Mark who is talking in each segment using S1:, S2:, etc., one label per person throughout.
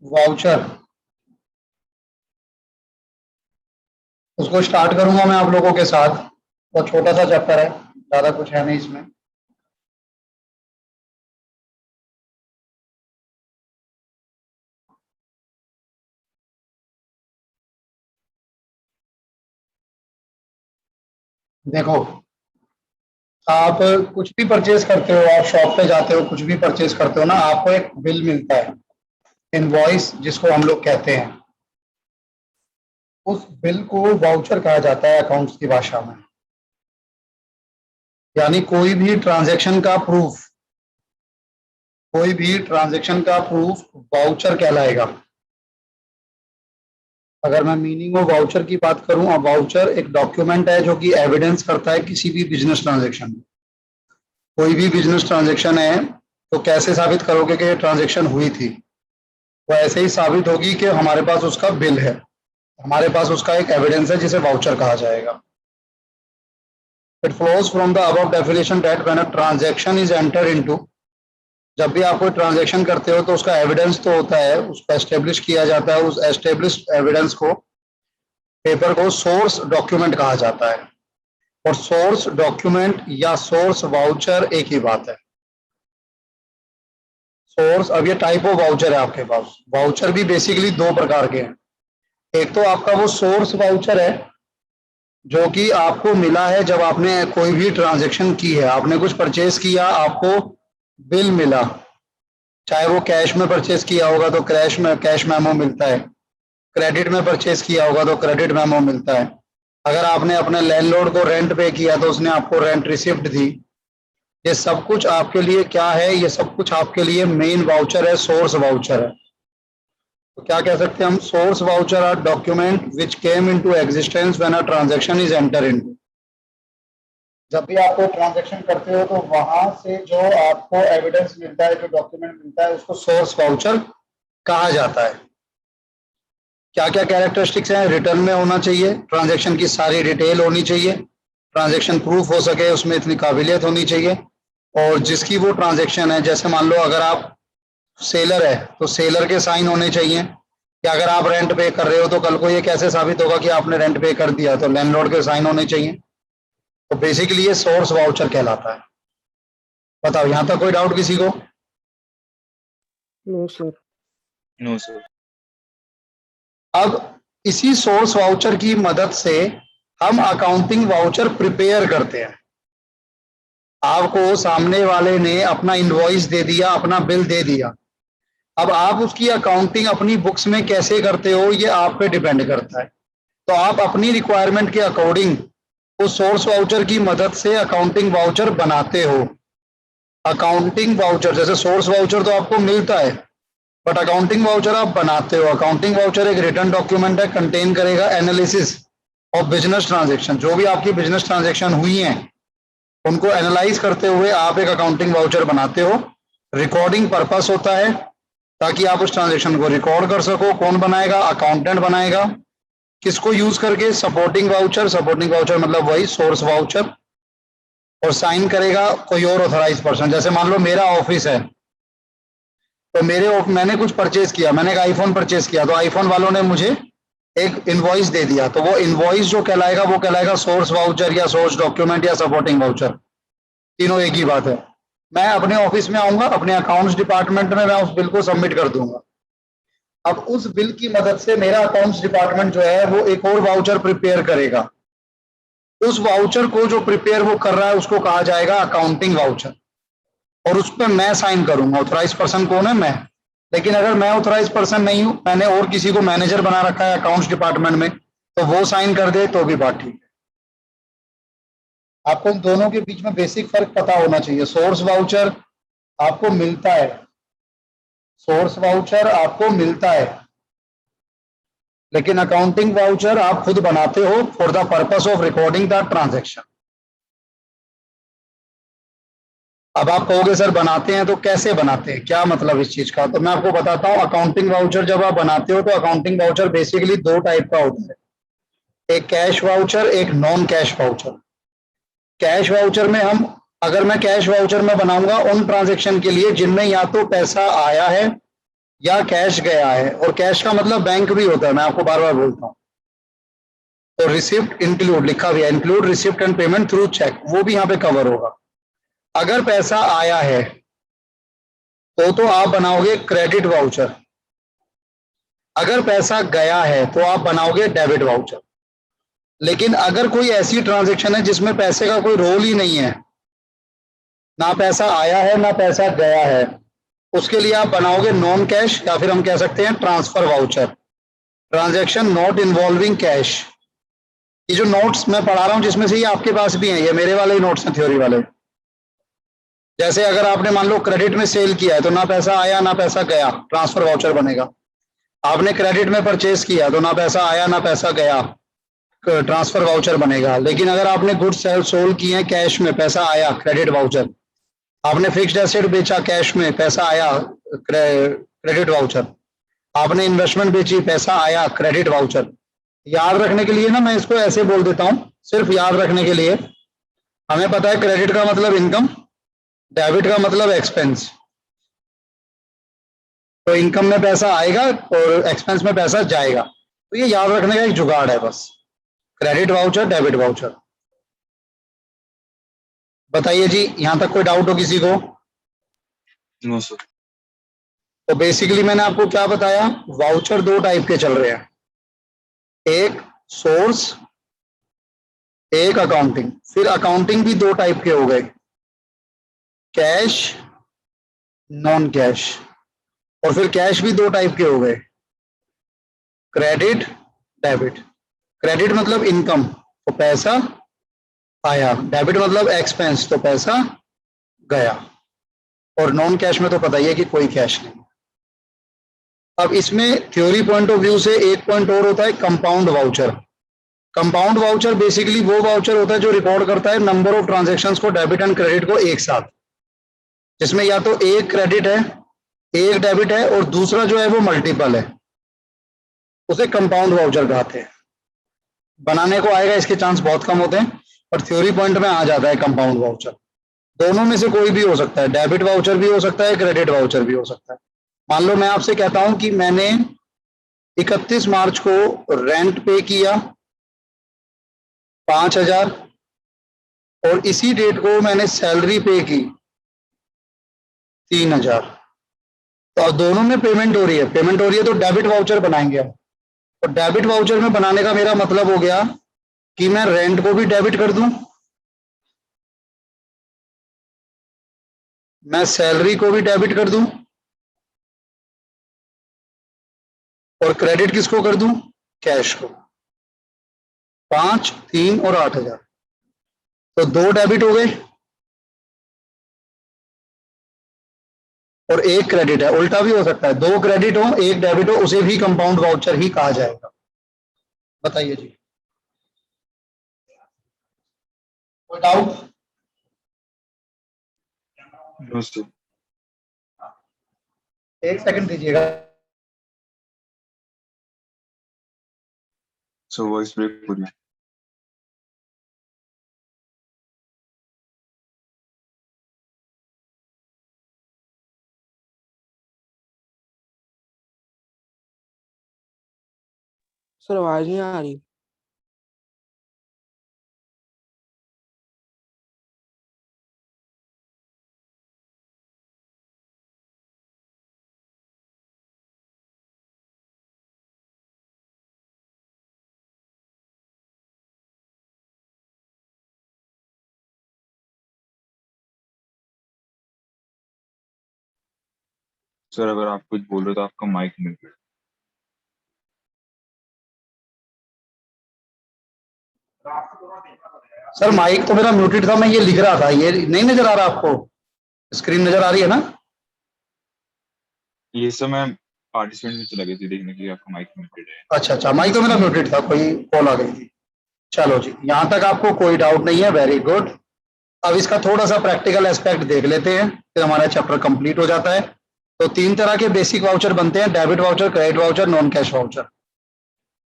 S1: Voucher, उसको start करूंगा मैं आप लोगों के साथ। बहुत छोटा सा चैप्टर है, ज्यादा कुछ है नहीं इसमें। देखो, आप कुछ भी परचेज करते हो, आप शॉप पे जाते हो, कुछ भी परचेज करते हो ना, आपको एक बिल मिलता है, इनवॉइस जिसको हम लोग कहते हैं। उस बिल को वाउचर कहा जाता है अकाउंट्स की भाषा में। यानी कोई भी ट्रांजैक्शन का प्रूफ वाउचर कहलाएगा। अगर मैं मीनिंग ऑफ वाउचर की बात करूं, अब वाउचर एक डॉक्यूमेंट है जो कि एविडेंस करता है किसी भी बिजनेस ट्रांजैक्शन में। कोई भी बिजनेस ट्रांजैक्शन है तो कैसे साबित करोगे कि ये ट्रांजैक्शन हुई थी? वो ऐसे ही साबित होगी कि हमारे पास उसका बिल है, हमारे पास उसका एक एविडेंस है जिसे वाउचर कहा जाएगा। It flows from the above definition that when a transaction is enter into, जब भी आप कोई ट्रांजैक्शन करते हो तो उसका एविडेंस तो होता है, उसको एस्टेब्लिश किया जाता है। उस एस्टेब्लिश्ड एविडेंस को, पेपर को सोर्स डॉक्यूमेंट कहा जाता है। और सोर्स डॉक्यूमेंट या सोर्स वाउचर एक ही बात है। सोर्स, अब ये टाइप ऑफ वाउचर है आपके पास। वाउचर भी बेसिकली दो प्रकार के हैं। एक तो आपका वो सोर्स वाउचर है जो कि आपको मिला है जब आपने कोई भी ट्रांजैक्शन की है, आपने कुछ परचेज किया, आपको बिल मिला। चाहे वो कैश में परचेज किया होगा तो कैश मेमो मिलता है, क्रेडिट में परचेज किया होगा तो क्रेडिट मेमो मिलता है। अगर आपने अपने लैंडलॉर्ड को रेंट पे किया तो उसने आपको रेंट रिसिप्ट दी। ये सब कुछ आपके लिए क्या है? ये सब कुछ आपके लिए मेन वाउचर है, सोर्स वाउचर है। तो क्या कह सकते हैं हम? Source voucher are document which came into existence when a transaction is enter into. जब भी आप कोई ट्रांजैक्शन करते हो तो वहां से जो आपको एविडेंस मिलता है, जो डॉक्यूमेंट मिलता है, उसको सोर्स वाउचर कहा जाता है। क्या क्या कैरेक्टरिस्टिक्स हैं? रिटर्न में होना चाहिए, ट्रांजैक्शन की सारी डिटेल होनी चाहिए, ट्रांजैक्शन प्रूफ हो सके, उसमें इतनी काबिलियत होनी चाहिए। और जिसकी वो ट्रांजैक्शन है, जैसे मान लो अगर आप सेलर है तो सेलर के साइन होने चाहिए। कि अगर आप रेंट पे कर रहे हो तो कल को ये कैसे साबित होगा कि आपने रेंट पे कर दिया? तो लैंडलॉर्ड के साइन होने चाहिए। तो बेसिकली ये सोर्स वाउचर कहलाता है। बताओ, यहां तक कोई डाउट किसी को?
S2: No sir.
S3: No sir.
S1: अब इसी सोर्स वाउचर की मदद से हम अकाउंटिंग वाउचर प्रिपेयर करते हैं। आपको सामने वाले ने अपना इनवॉइस दे दिया, अपना बिल दे दिया। अब आप उसकी अकाउंटिंग अपनी बुक्स में कैसे करते हो, ये आप पे डिपेंड करता है। तो आप अपनी रिक्वायरमेंट के अकॉर्डिंग उस सोर्स वाउचर की मदद से अकाउंटिंग वाउचर बनाते हो। अकाउंटिंग वाउचर, जैसे सोर्स वाउचर तो आपको मिलता है, बट अकाउंटिंग वाउचर आप बनाते हो। अकाउंटिंग वाउचर एक रिटर्न डॉक्यूमेंट है, कंटेन करेगा एनालिसिस ऑफ बिजनेस ट्रांजेक्शन। जो भी आपकी बिजनेस ट्रांजेक्शन हुई हैं उनको एनालाइज करते हुए आप एक अकाउंटिंग वाउचर बनाते हो। रिकॉर्डिंग पर्पस होता है ताकि आप उस ट्रांजेक्शन को रिकॉर्ड कर सको। कौन बनाएगा? अकाउंटेंट बनाएगा। किसको यूज करके? Supporting voucher. सपोर्टिंग वाउचर मतलब वही सोर्स वाउचर। और साइन करेगा कोई और ऑथराइज पर्सन। जैसे मान लो मेरा ऑफिस है तो मैंने कुछ परचेज किया, मैंने एक आईफोन परचेज किया, तो आईफोन वालों ने मुझे एक इनवॉइस दे दिया, तो वो इनवॉइस जो कहलाएगा वो कहलाएगा सोर्स वाउचर या सोर्स डॉक्यूमेंट या सपोर्टिंग वाउचर। तीनों एक ही बात है। मैं अपने ऑफिस में आऊंगा, अपने अकाउंट्स डिपार्टमेंट में मैं उस बिल को सबमिट कर दूंगा। अब उस बिल की मदद से मेरा अकाउंट्स डिपार्टमेंट जो है वो एक और वाउचर प्रिपेयर करेगा। उस वाउचर को जो प्रिपेयर वो कर रहा है उसको कहा जाएगा अकाउंटिंग वाउचर। और उस पर मैं साइन करूंगा। ऑथराइज पर्सन कौन है? मैं। लेकिन अगर मैं ऑथराइज पर्सन नहीं हूं, मैंने और किसी को मैनेजर बना रखा है अकाउंट्स डिपार्टमेंट में, तो वो साइन कर दे तो भी बात ठीक है। आपको इन दोनों के बीच में बेसिक फर्क पता होना चाहिए। सोर्स वाउचर आपको मिलता है, सोर्स वाउचर आपको मिलता है, लेकिन अकाउंटिंग वाउचर आप खुद बनाते हो for the purpose of recording the transaction. अब आप कहोगे सर बनाते हैं तो कैसे बनाते हैं, क्या मतलब इस चीज का? तो मैं आपको बताता हूं। अकाउंटिंग वाउचर जब आप बनाते हो तो अकाउंटिंग वाउचर बेसिकली दो टाइप का होता है, एक कैश वाउचर, एक non cash voucher. Cash voucher में हम, अगर मैं कैश वाउचर में बनाऊंगा उन ट्रांजैक्शन के लिए जिनमें या तो पैसा आया है या कैश गया है, और कैश का मतलब बैंक भी होता है, मैं आपको बार बार बोलता हूँ। तो रिसिप्ट इंक्लूड लिखा हुआ है, include receipt and payment through cheque, वो भी यहाँ पे कवर होगा। अगर पैसा आया है तो आप बनाओगे क्रेडिट वाउचर, अगर पैसा गया है तो आप बनाओगे डेबिट वाउचर। लेकिन अगर कोई ऐसी ट्रांजैक्शन है जिसमें पैसे का कोई रोल ही नहीं है, ना पैसा आया है ना पैसा गया है, उसके लिए आप बनाओगे नॉन कैश, या फिर हम कह सकते हैं transfer voucher, transaction not involving cash. ये जो नोट्स मैं पढ़ा रहा हूं जिसमें से ये आपके पास भी हैं, ये मेरे वाले ही नोट्स हैं थ्योरी वाले। जैसे अगर आपने मान लो क्रेडिट में सेल किया है तो ना पैसा आया ना पैसा गया, ट्रांसफर वाउचर बनेगा। आपने क्रेडिट में परचेज किया तो ना पैसा आया ना पैसा गया, ट्रांसफर वाउचर बनेगा। लेकिन अगर आपने गुड्स सेल सोल्ड किए हैं कैश में, पैसा आया, क्रेडिट वाउचर। आपने फिक्स्ड एसेट बेचा कैश में, पैसा आया, क्रेडिट वाउचर। आपने इन्वेस्टमेंट बेची, पैसा आया, क्रेडिट वाउचर। याद रखने के लिए ना मैं इसको ऐसे बोल देता हूं, सिर्फ याद रखने के लिए। हमें पता है क्रेडिट का मतलब इनकम, डेबिट का मतलब एक्सपेंस। तो इनकम में पैसा आएगा और एक्सपेंस में पैसा जाएगा, तो ये याद रखने का एक जुगाड़ है बस, क्रेडिट वाउचर डेबिट वाउचर। बताइए जी, यहां तक कोई डाउट हो किसी को?
S2: No sir.
S1: तो बेसिकली मैंने आपको क्या बताया, वाउचर दो टाइप के चल रहे हैं, एक सोर्स, एक अकाउंटिंग। फिर अकाउंटिंग भी दो टाइप के हो गए, कैश, नॉन कैश। और फिर कैश भी दो टाइप के हो गए, क्रेडिट, डेबिट। क्रेडिट मतलब इनकम, तो पैसा आया। डेबिट मतलब एक्सपेंस, तो पैसा गया। और नॉन कैश में तो पता ही है कि कोई कैश नहीं। अब इसमें थ्योरी पॉइंट ऑफ व्यू से एक पॉइंट और होता है, compound voucher. Compound voucher basically वो वाउचर होता है जो रिकॉर्ड करता है नंबर ऑफ ट्रांजैक्शंस को, डेबिट एंड क्रेडिट को एक साथ, जिसमें या तो एक क्रेडिट है, एक डेबिट है, और दूसरा जो है वो मल्टीपल है, उसे कंपाउंड वाउचर कहते हैं। बनाने को आएगा, इसके चांस बहुत कम होते हैं, पर थ्योरी पॉइंट में आ जाता है कंपाउंड वाउचर। दोनों में से कोई भी हो सकता है, डेबिट वाउचर भी हो सकता है, क्रेडिट वाउचर भी हो सकता है। मान लो मैं आपसे कहता हूं कि मैंने 31 मार्च को रेंट पे किया 5,000, और इसी डेट को मैंने सैलरी पे की 3,000। तो अब दोनों में पेमेंट हो रही है, पेमेंट हो रही है तो डेबिट वाउचर बनाएंगे हम। और डेबिट वाउचर में बनाने का मेरा मतलब हो गया कि मैं रेंट को भी डेबिट कर दूं, मैं सैलरी को भी डेबिट कर दूं, और क्रेडिट किसको कर दूं, कैश को। 5, 3 और 8,000, तो दो डेबिट हो गए और एक क्रेडिट है। उल्टा भी हो सकता है, दो क्रेडिट हो एक डेबिट हो, उसे भी कंपाउंड वाउचर ही कहा जाएगा। बताइए जी, कोई डाउट?
S2: No sir.
S1: एक सेकंड दीजिएगा।
S2: सो वॉइस ब्रेक हो रही है।
S3: सर आवाज नहीं आ रही।
S2: सर अगर आप कुछ बोल रहे हो तो आपका माइक म्यूट है।
S1: सर माइक तो मेरा म्यूटेड था, मैं ये लिख रहा था, ये नहीं नजर आ रहा आपको? स्क्रीन नजर आ रही है ना?
S2: ये सब मैं पार्टिसिपेंट में चला गई थी देखने के लिए आपका माइक म्यूटेड है।
S1: अच्छा अच्छा, माइक तो मेरा म्यूटेड था, कोई कॉल आ गई थी। चलो जी, यहां तक आपको कोई डाउट नहीं है, वेरी गुड। अब इसका थोड़ा सा प्रैक्टिकल एस्पेक्ट देख लेते हैं, फिर हमारा चैप्टर कंप्लीट हो जाता है। तो तीन तरह के बेसिक वाउचर बनते हैं, debit voucher, credit voucher, non cash voucher.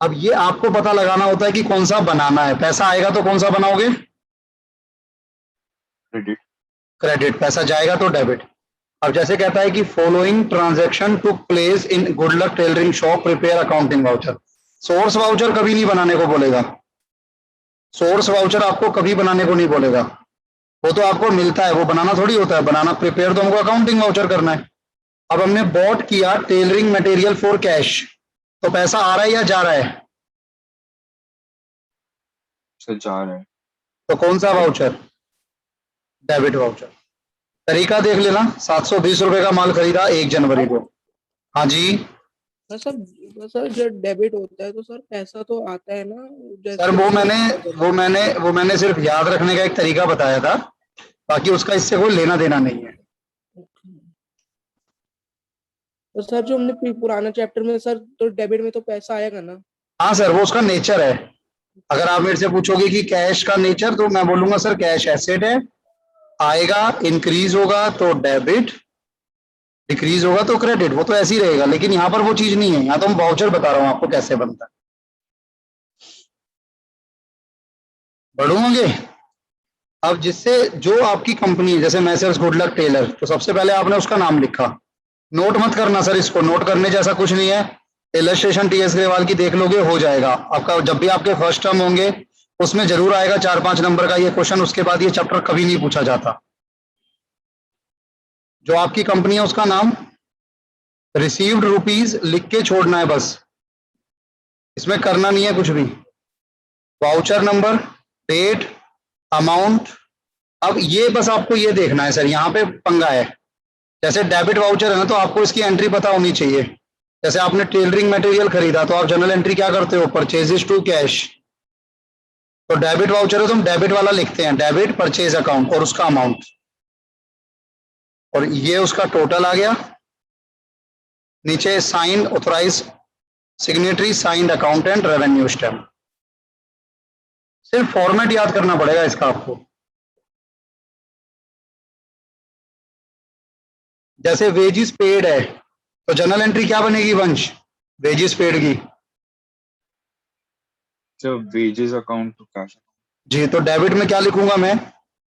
S1: अब ये आपको पता लगाना होता है कि कौन सा बनाना है। पैसा आएगा तो कौन सा बनाओगे?
S2: क्रेडिट।
S1: क्रेडिट। पैसा जाएगा तो डेबिट। अब जैसे कहता है कि following transaction took place in good luck tailoring shop, prepare accounting voucher. Source voucher कभी नहीं बनाने को बोलेगा, सोर्स वाउचर आपको कभी बनाने को नहीं बोलेगा, वो तो आपको मिलता है, वो बनाना थोड़ी होता है, बनाना प्रिपेयर तो हमको अकाउंटिंग वाउचर करना है। अब हमने बॉट किया टेलरिंग मटेरियल फॉर कैश, तो पैसा आ रहा है या जा रहा है?
S2: सर जा रहा है।
S1: तो कौन सा वाउचर? Debit voucher. तरीका देख लेना, 720 रुपए का माल खरीदा 1 जनवरी को। हाँ जी
S3: सर जब डेबिट होता है तो सर पैसा तो आता है ना,
S1: सर, वो मैंने सिर्फ याद रखने का एक तरीका बताया था, बाकी उसका इससे कोई लेना देना नहीं है।
S3: तो सर जो हमने पुराना चैप्टर में सर, तो डेबिट में तो पैसा आएगा ना?
S1: हाँ सर, वो उसका नेचर है। अगर आप मेरे से पूछोगे कि कैश का नेचर, तो मैं बोलूंगा सर कैश एसेट है, आएगा, इंक्रीज होगा तो डेबिट, डिक्रीज होगा तो क्रेडिट, वो तो ऐसे ही रहेगा। लेकिन यहाँ पर वो चीज नहीं है, यहाँ तो हम वाउचर बता रहा हूँ आपको कैसे बनता है। बढ़ूंगे अब, जिससे जो आपकी कंपनी है, जैसे मैसर्स गुडलक टेलर, तो सबसे पहले आपने उसका नाम लिखा। नोट मत करना सर, इसको नोट करने जैसा कुछ नहीं है, इलस्ट्रेशन टीएस ग्रेवाल की देख लोगे, हो जाएगा आपका। जब भी आपके फर्स्ट टर्म होंगे उसमें जरूर आएगा 4-5 नंबर का ये क्वेश्चन, उसके बाद ये चैप्टर कभी नहीं पूछा जाता। जो आपकी कंपनी है उसका नाम, रिसीव्ड रुपीज लिख के छोड़ना है बस, इसमें करना नहीं है कुछ भी। Voucher number, date, amount. अब ये बस आपको ये देखना है सर, यहाँ पे पंगा है। जैसे डेबिट वाउचर है ना, तो आपको इसकी एंट्री पता होनी चाहिए। जैसे आपने टेलरिंग मटेरियल खरीदा, तो आप जनरल एंट्री क्या करते हो? Purchases to cash. तो डेबिट वाउचर है तो हम डेबिट वाला लिखते हैं, डेबिट परचेज अकाउंट और उसका अमाउंट, और ये उसका टोटल आ गया। नीचे sign authorise signatory signed accountant revenue stamp. सिर्फ फॉर्मेट याद करना पड़ेगा इसका आपको। जैसे वेजिस पेड है, तो जनरल एंट्री क्या बनेगी वंश? वेजिस पेड की।
S2: Sir wages account to cash.
S1: जी, तो डेबिट में क्या लिखूंगा मैं?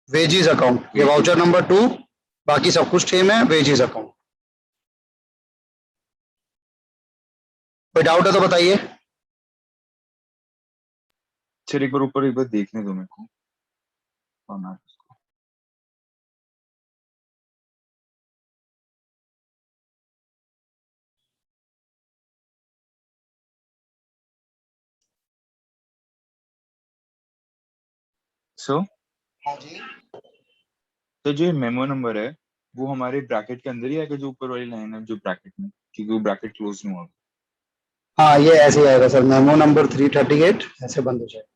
S1: वेजिस अकाउंट, ये वाउचर नंबर 2, बाकी सब कुछ सेम है, वेजिस अकाउंट। कोई डाउट है तो बताइए।
S2: सर एक बार ऊपर एक बार देखने दो मेरे को। सो
S1: हाँ जी,
S2: तो जो मेमो नंबर है वो हमारे ब्रैकेट के अंदर ही आएगा, जो ऊपर वाली लाइन है जो ब्रैकेट में, क्योंकि वो ब्रैकेट क्लोज नहीं हुआ।
S1: हाँ ये ऐसे ही आएगा सर, मेमो नंबर 338 ऐसे बंद हो जाएगा।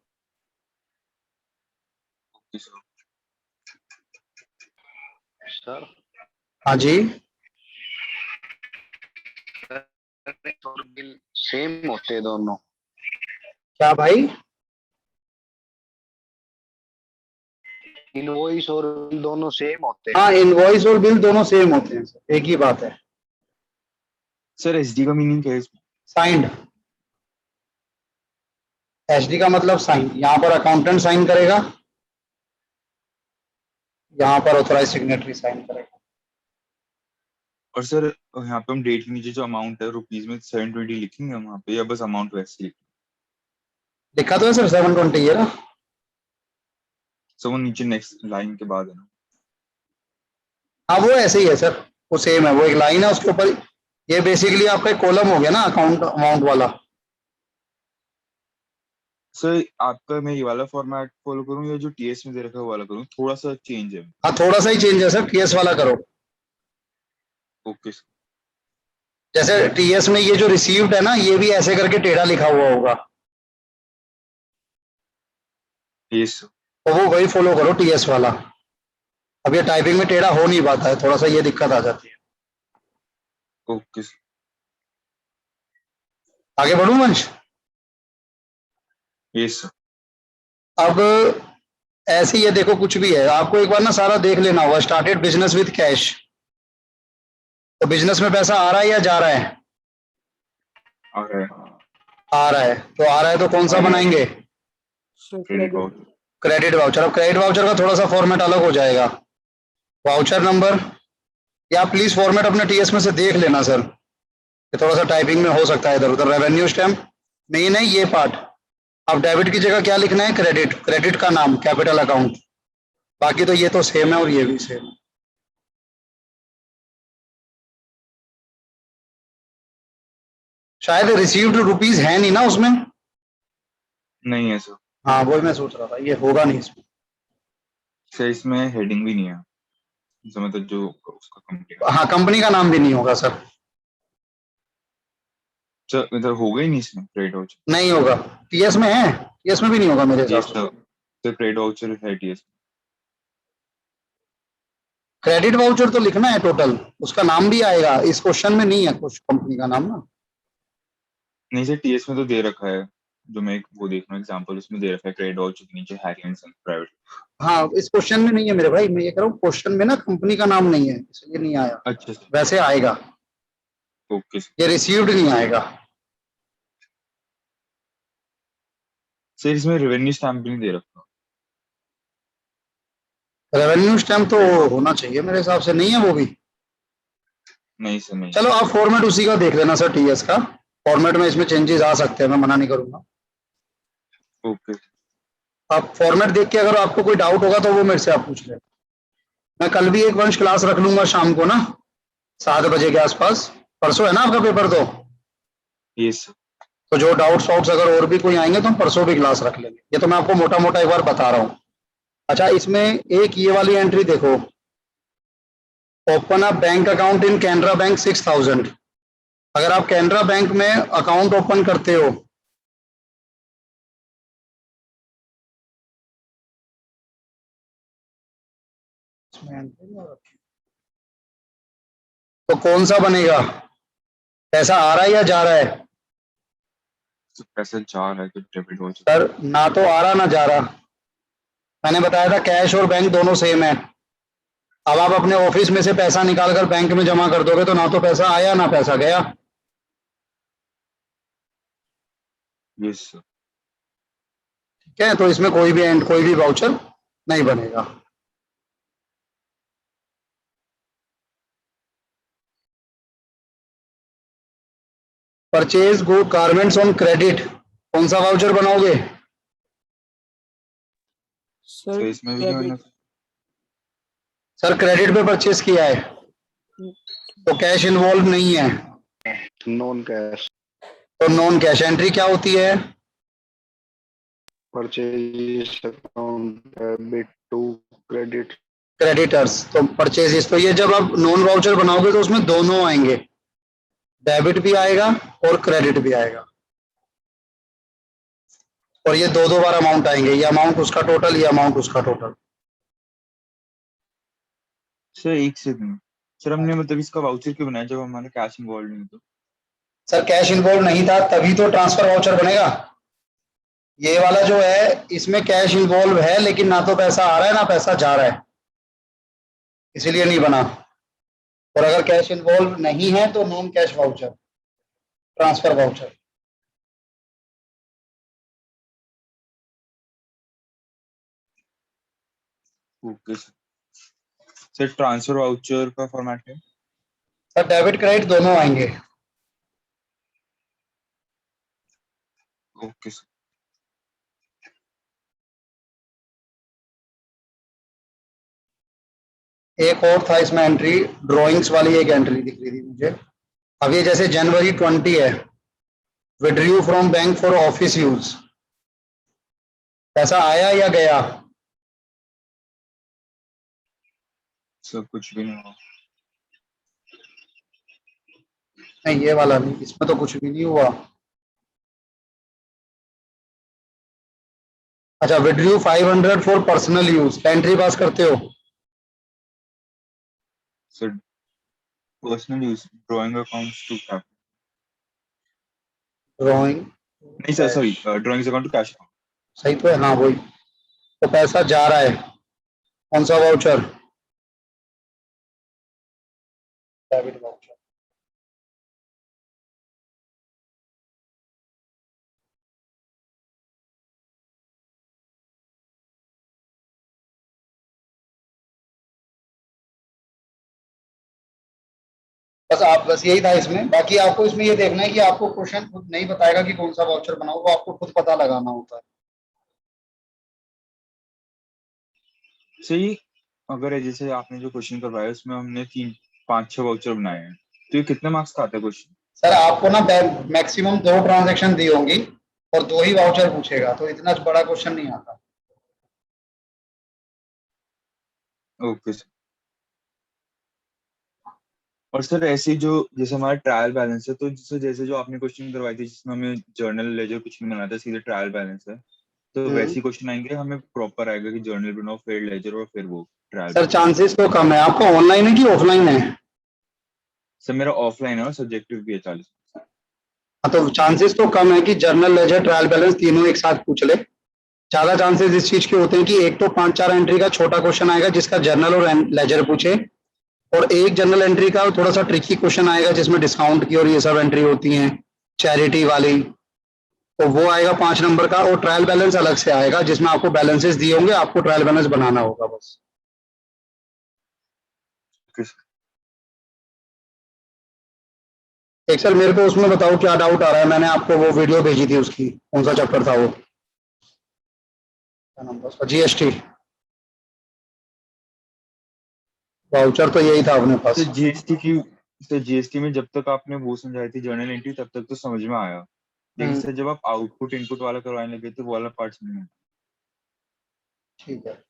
S4: सर
S1: हाँ जी,
S4: और बिल सेम होते हैं दोनों?
S1: क्या भाई?
S4: इनवॉइस और बिल दोनों सेम होते हैं?
S1: हाँ, इनवॉइस और बिल दोनों सेम होते हैं सर, एक ही बात है।
S2: सर एसडी का मीनिंग क्या है इसमें?
S1: साइंड। एचडी का मतलब साइन, यहाँ पर अकाउंटेंट साइन करेगा, यहाँ पर ऑथराइज सिग्नेटरी साइन करेगा।
S2: और सर यहाँ पे हम डेट के नीचे जो अमाउंट है रुपीज में 720 लिखेंगे हम वहाँ पे, या बस अमाउंट वैसे ही?
S1: लिखा तो है सर 720 है ना।
S2: सर वो नीचे नेक्स्ट लाइन के बाद है ना?
S1: हाँ वो ऐसे ही है सर, वो सेम है, वो एक लाइन है उसके ऊपर। ये बेसिकली आपका एक कॉलम हो गया ना अकाउंट अमाउंट वाला।
S2: सर आपका मैं ये वाला फॉर्मेट फॉलो करूँ या जो टीएस में दे रखा है वो वाला करूँ? थोड़ा सा चेंज है।
S1: हाँ थोड़ा सा ही चेंज है सर, टीएस वाला करो।
S2: Okay sir.
S1: जैसे टीएस में ये जो रिसीव्ड है ना, ये भी ऐसे करके टेढ़ा लिखा हुआ होगा,
S2: यस
S1: तो वो वही फॉलो करो टीएस वाला। अब ये टाइपिंग में टेढ़ा हो नहीं पाता है, थोड़ा सा ये दिक्कत आ जाती है।
S2: Okay sir.
S1: आगे बढ़ूं वंश?
S2: Yes sir.
S1: अब ऐसे ये देखो, कुछ भी है आपको एक बार ना सारा देख लेना होगा। स्टार्टेड बिजनेस विद कैश, तो बिजनेस में पैसा आ रहा है या जा रहा है?
S2: आ रहा है।
S1: आ रहा है, तो आ रहा है तो कौन सा बनाएंगे?
S2: Credit voucher.
S1: Credit voucher. अब क्रेडिट वाउचर का थोड़ा सा फॉर्मेट अलग हो जाएगा। वाउचर नंबर, या आप प्लीज फॉर्मेट अपने टीएस में से देख लेना सर, ये थोड़ा सा टाइपिंग में हो सकता है इधर उधर। रेवेन्यू स्टैम्प मेन है ये पार्ट। अब डेबिट की जगह क्या लिखना है, क्रेडिट, क्रेडिट का नाम कैपिटल अकाउंट। बाकी तो ये तो सेम है और ये भी सेम है। शायद रिसीव्ड रुपीज है नहीं ना उसमें।
S2: नहीं है सर।
S1: हाँ वही मैं सोच रहा था, ये होगा नहीं इसमें।
S2: सर इसमें हेडिंग भी नहीं है, जो मतलब जो उसका कंपनी का।
S1: हाँ कंपनी का नाम भी नहीं होगा सर।
S2: सर इधर होगा ही नहीं इसमें क्रेडिट वाउचर।
S1: नहीं होगा, टीएस में है, टीएस में भी नहीं होगा मेरे
S2: ये
S1: हिसाब से।
S2: सब तो क्रेडिट वाउचर है टीएस।
S1: क्रेडिट वाउचर तो लिखना है टोटल, उसका नाम भी आएगा। इस क्वेश्चन में नहीं है कुछ कंपनी का नाम ना।
S2: नहीं सर, टीएस में तो दे रखा है, जो मैं वो देख रहा हूँ एग्जाम्पल, उसमें दे रखा है क्रेडिट वाउचर के नीचे हैरी एंड सन प्राइवेट।
S1: हाँ इस क्वेश्चन में नहीं है मेरे भाई, मैं ये कह रहा हूँ क्वेश्चन में ना कंपनी का नाम नहीं है इसलिए नहीं आया।
S2: अच्छा सर।
S1: वैसे आएगा,
S2: ओके सर।
S1: ये रिसीव्ड नहीं आएगा।
S2: सर इसमें रेवेन्यू स्टैम्प भी नहीं दे रखा।
S1: रेवेन्यू स्टैम्प तो
S2: क्रेडिट वाउचर
S1: होना चाहिए मेरे हिसाब से, नहीं है वो भी।
S2: नहीं सर, नहीं।
S1: चलो आप फॉर्मेट उसी का देख लेना सर, टीएस का फॉर्मेट में इसमें चेंजेस आ सकते हैं, मैं मना नहीं करूंगा।
S2: ओके।
S1: आप फॉर्मेट देख के अगर आपको कोई डाउट होगा तो वो मेरे से आप पूछ लें। मैं कल भी एक वंश क्लास रख लूंगा शाम को ना, 7 बजे के आसपास। परसों है ना आपका पेपर
S2: यस सर।
S1: तो जो डाउट्स वाउट्स अगर और भी कोई आएंगे तो हम परसों भी क्लास रख लेंगे। ये तो मैं आपको मोटा मोटा एक बार बता रहा हूँ। अच्छा इसमें एक ये वाली एंट्री देखो, open a bank account in Canara bank 6,000। अगर आप कैनरा बैंक में अकाउंट ओपन करते हो तो कौन सा बनेगा, पैसा आ रहा है या जा रहा है?
S2: सर पैसा जा रहा है तो डेबिट वाउचर।
S1: सर ना तो आ रहा ना जा रहा। मैंने बताया था कैश और बैंक दोनों सेम है। अब आप अपने ऑफिस में से पैसा निकाल कर बैंक में जमा कर दोगे तो ना तो पैसा आया ना पैसा गया।
S2: Yes sir.
S1: ठीक है, तो इसमें कोई भी एंड कोई भी वाउचर नहीं बनेगा। Purchase go garments on credit, कौन सा वाउचर बनाओगे?
S2: सर
S3: सर
S2: इसमें भी नहीं होना।
S3: डेबिट।
S1: सर क्रेडिट पे परचेज किया है तो कैश इन्वॉल्व नहीं है,
S4: नॉन कैश
S1: तो नॉन कैश एंट्री क्या होती है?
S4: Purchase account debit to credit.
S1: Creditors तो परचेजेस, तो ये जब आप नॉन वाउचर बनाओगे तो उसमें दोनों आएंगे, डेबिट भी आएगा और क्रेडिट भी आएगा। और ये दो दो बार अमाउंट आएंगे, ये अमाउंट उसका टोटल, ये अमाउंट उसका टोटल।
S2: सर एक से नहीं। सर हमने मतलब इसका वाउचर क्यों बनाया जब हमारा कैश इन्वॉल्व नहीं तो।
S1: सर कैश इन्वॉल्व नहीं था तभी तो ट्रांसफर वाउचर बनेगा। ये वाला जो है इसमें कैश इन्वॉल्व है लेकिन ना तो पैसा आ रहा है ना पैसा जा रहा है, इसीलिए नहीं बना। और अगर कैश इन्वॉल्व नहीं है तो non cash voucher, transfer voucher.
S2: Okay sir. Sir transfer voucher का फॉर्मेट है।
S1: सर डेबिट क्रेडिट दोनों आएंगे।
S2: Okay sir.
S1: एक और था इसमें एंट्री, ड्राइंग्स वाली एक एंट्री दिख रही थी मुझे। अब ये जैसे जनवरी 20 है, withdrew from bank for office use, पैसा आया या गया?
S2: सर कुछ भी नहीं हुआ।
S1: नहीं ये वाला नहीं, इसमें तो कुछ भी नहीं हुआ। अच्छा withdrew 500 for personal use, entry pass करते हो?
S2: Sir personal use drawing accounts to cash.
S1: Drawing
S2: नहीं sir, sorry, drawing account to cash.
S1: सही तो है, हाँ वही। तो पैसा जा रहा है, कौन सा वाउचर? Debit voucher. बस यही था इसमें। बाकी आपको इसमें ये देखना है कि आपको क्वेश्चन खुद नहीं बताएगा कि कौन सा वाउचर बनाओ, वो आपको खुद पता लगाना होता है।
S2: सही। अगर जैसे आपने जो क्वेश्चन करवाया उसमें हमने 3 5 6 वाउचर बनाए हैं, तो ये कितने मार्क्स का आता है क्वेश्चन?
S1: सर आपको ना मैक्सिमम 2 ट्रांजैक्शन दी होंगी और 2 ही वाउचर पूछेगा, तो इतना बड़ा क्वेश्चन नहीं आता।
S2: Okay sir. और सर ऐसे जो जैसे हमारा ट्रायल बैलेंस है, तो जैसे जो आपने क्वेश्चन करवाई थी जिसमें हमें जर्नल लेजर कुछ नहीं बनाना था, सीधे ट्रायल बैलेंस है, तो वैसे क्वेश्चन आएंगे हमें प्रॉपर आएगा कि जर्नल बनाओ फिर लेजर और फिर वो ट्रायल
S1: सर
S2: बैलेंस?
S1: चांसेस तो कम है। आपको ऑनलाइन है कि ऑफलाइन है?
S2: सर मेरा ऑफलाइन है और सब्जेक्टिव भी है 40।
S1: हाँ, तो चांसेस तो कम है कि जर्नल लेजर ट्रायल बैलेंस तीनों एक साथ पूछ ले। ज्यादा चांसेस इस चीज के होते हैं कि एक तो 5 4 एंट्री का छोटा क्वेश्चन आएगा जिसका जर्नल और लेजर पूछे, और एक जनरल एंट्री का थोड़ा सा ट्रिकी क्वेश्चन आएगा जिसमें डिस्काउंट की और ये सब एंट्री होती हैं, चैरिटी वाली, तो वो आएगा 5 नंबर का। और ट्रायल बैलेंस अलग से आएगा जिसमें आपको बैलेंसेस दिए होंगे, आपको ट्रायल बैलेंस बनाना होगा बस।
S2: Okay sir.
S1: एक सर मेरे को उसमें बताओ क्या डाउट आ रहा है। मैंने आपको वो वीडियो भेजी थी उसकी, कौन सा चैप्टर था वो, क्या नाम था उसका, जीएसटी वाउचर, तो यही था अपने
S2: तो
S1: पास।
S2: जीएसटी की, तो जीएसटी में जब तक आपने वो समझाई थी जर्नल एंट्री तब तक तो समझ में आया, लेकिन सर जब आप आउटपुट इनपुट वाला करवाने लगे तो वो वाला पार्ट समझ में।
S1: ठीक है।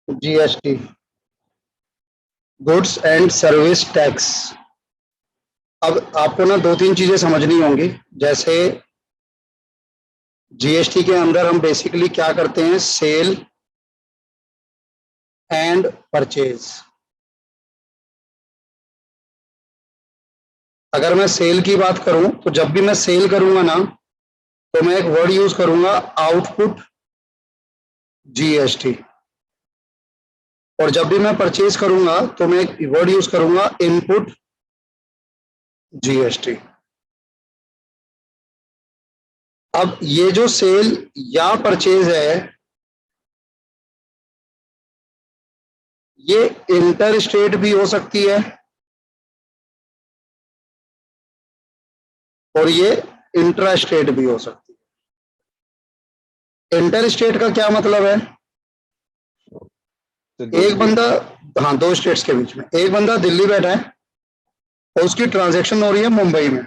S1: GST, goods and service tax. अब आपको ना 2 3 चीजें समझनी होंगी। जैसे जीएसटी के अंदर हम बेसिकली क्या करते हैं, सेल एंड परचेज। अगर मैं सेल की बात करूं तो जब भी मैं सेल करूंगा ना, तो मैं एक वर्ड यूज करूंगा, आउटपुट जीएसटी। और जब भी मैं परचेज करूंगा तो मैं एक वर्ड यूज करूंगा, इनपुट जीएसटी। अब ये जो सेल या परचेज है, ये इंटर स्टेट भी हो सकती है और ये इंट्रा स्टेट भी हो सकती है। इंटर स्टेट का क्या मतलब है,
S2: तो दो
S1: एक
S2: स्टेट।
S1: बंदा, हाँ 2 स्टेट्स के बीच में, एक बंदा दिल्ली बैठा है और उसकी ट्रांजैक्शन हो रही है मुंबई में।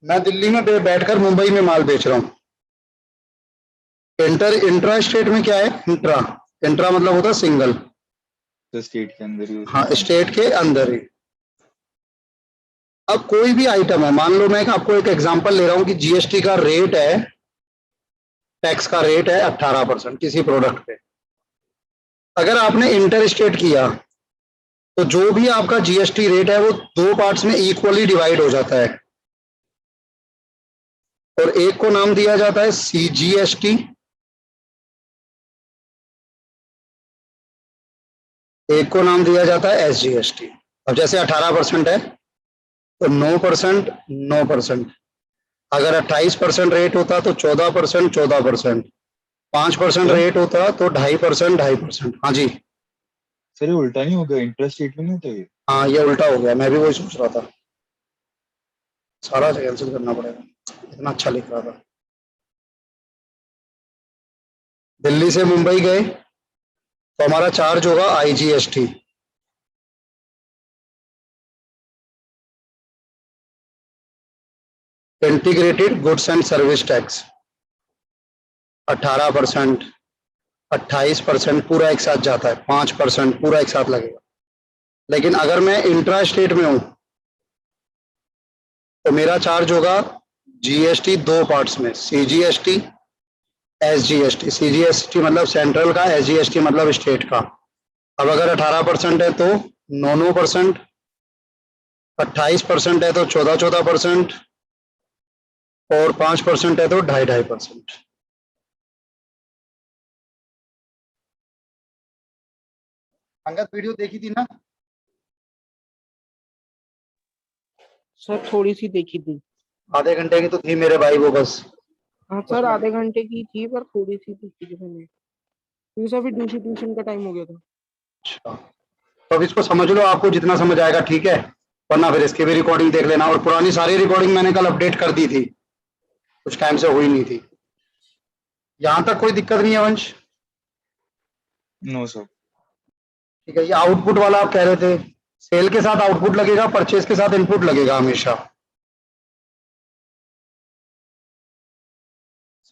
S1: मैं दिल्ली में बैठकर मुंबई में माल बेच रहा हूं। इंट्रा स्टेट में क्या है, इंट्रा, इंट्रा मतलब होता है सिंगल।
S2: तो स्टेट के अंदर ही हो
S1: हाँ,
S2: सकता है।
S1: स्टेट के अंदर ही। अब कोई भी आइटम है, मान लो मैं आपको एक एग्जांपल ले रहा हूं कि जीएसटी का रेट है, टैक्स का रेट है 18% किसी प्रोडक्ट पे। अगर आपने इंटर स्टेट किया तो जो भी आपका जीएसटी रेट है वो 2 पार्ट्स में इक्वली डिवाइड हो जाता है, और एक को नाम दिया जाता है सीजीएसटी, एक को नाम दिया जाता है एसजीएसटी। अब जैसे 18% है तो 9% 9%। अगर 28% रेट होता तो 14% 14%। 5%
S2: सर,
S1: रेट होता तो 2.5% 2.5%। हाँ जी।
S2: सर ये उल्टा नहीं हो गया? इंटरेस्ट रेट में नहीं होता ये?
S1: हाँ ये उल्टा हो गया, मैं भी वही सोच रहा था, सारा कैंसिल करना पड़ेगा, इतना अच्छा लिख रहा था। दिल्ली से मुंबई गए तो हमारा चार्ज होगा IGST, integrated goods and service tax, 18%, 28% पूरा एक साथ जाता है, 5% पूरा एक साथ लगेगा। लेकिन अगर मैं इंट्रा स्टेट में हूं तो मेरा चार्ज होगा जीएसटी 2 पार्ट्स में, सीजीएसटी एसजीएसटी। सीजीएसटी मतलब सेंट्रल का, एसजीएसटी मतलब स्टेट का। अब अगर 18% है तो 9% 28% है तो 14% और 5% है तो 2.5% अंगद वीडियो देखी थी ना?
S3: सर थोड़ी सी देखी थी।
S1: आधे घंटे की तो थी मेरे भाई वो बस।
S3: हाँ सर आधे घंटे की थी पर थोड़ी सी देखी थी मैंने, क्योंकि सर फिर दूसरी ट्यूशन का टाइम हो गया था।
S1: अच्छा, तो अब इसको समझ लो, आपको जितना समझ आएगा ठीक है, वरना फिर इसकी भी रिकॉर्डिंग देख लेना। और पुरानी सारी रिकॉर्डिंग मैंने कल अपडेट कर दी थी, कुछ टाइम से हुई नहीं थी। यहाँ तक कोई दिक्कत नहीं है वंश?
S2: No sir.
S1: ठीक है, ये आउटपुट वाला आप कह रहे थे, सेल के साथ आउटपुट लगेगा, परचेज के साथ इनपुट लगेगा हमेशा।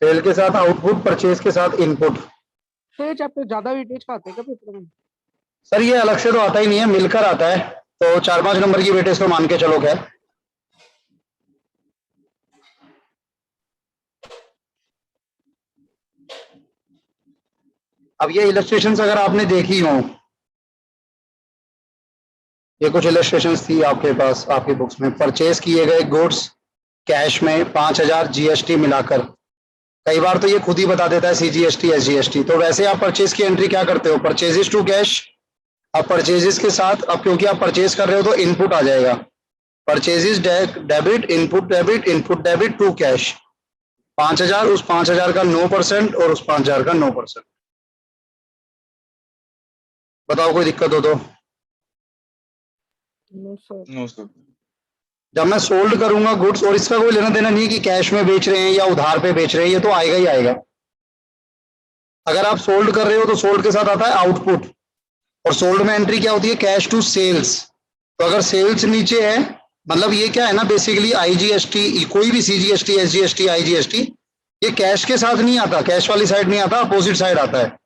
S1: सेल के साथ आउटपुट, परचेज के साथ इनपुट।
S3: तो ये चैप्टर ज्यादा वेटेज का आता है क्या पेपर में?
S1: सर ये अलग से तो आता ही नहीं है, मिलकर आता है, तो 4-5 नंबर की वेटेज तो मान के चलो। खैर, अब ये इलस्ट्रेशंस अगर आपने देखी हो, ये कुछ इलस्ट्रेशंस थी आपके पास आपकी बुक्स में, परचेज किए गए गुड्स कैश में 5,000 जीएसटी मिलाकर। कई बार तो ये खुद ही बता देता है सीजीएसटी एसजीएसटी। तो वैसे आप परचेज की एंट्री क्या करते हो? Purchases to cash. अब परचेजेस के साथ, अब क्योंकि आप परचेज कर रहे हो तो इनपुट आ जाएगा, purchases debit, input debit to cash. 5,000, उस 5,000 का 9% और उस 5,000 का 9%। बताओ कोई दिक्कत हो तो?
S3: No sir.
S2: No sir.
S1: जब मैं सोल्ड करूंगा गुड्स, और इसका कोई लेना देना नहीं कि कैश में बेच रहे हैं या उधार पे बेच रहे हैं, ये तो आएगा ही आएगा। अगर आप सोल्ड कर रहे हो तो सोल्ड के साथ आता है आउटपुट, और सोल्ड में एंट्री क्या होती है? Cash to sales. तो अगर सेल्स नीचे है, मतलब ये क्या है ना, बेसिकली आईजीएसटी, कोई भी सीजीएसटी एसजीएसटी आईजीएसटी, ये कैश के साथ नहीं आता, कैश वाली साइड नहीं आता, अपोजिट साइड आता है,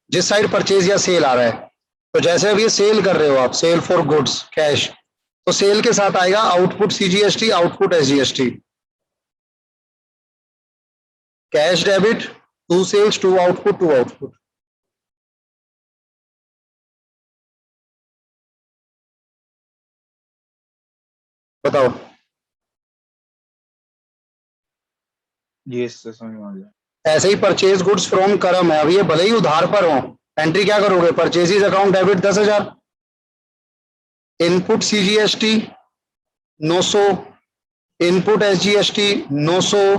S1: जिस साइड परचेज या सेल आ रहा है। तो जैसे अब ये सेल कर रहे हो आप, सेल फॉर गुड्स कैश, तो सेल के साथ आएगा output CGST, output SGST. Cash debit, to sales, to output, to output. बताओ।
S2: यस सर, समझ में आ गया।
S1: ऐसे ही परचेज गुड्स फ्रॉम करम है, अब ये भले ही उधार पर हो, एंट्री क्या करोगे? Purchases account debit 10,000, input CGST 900, input SGST 900,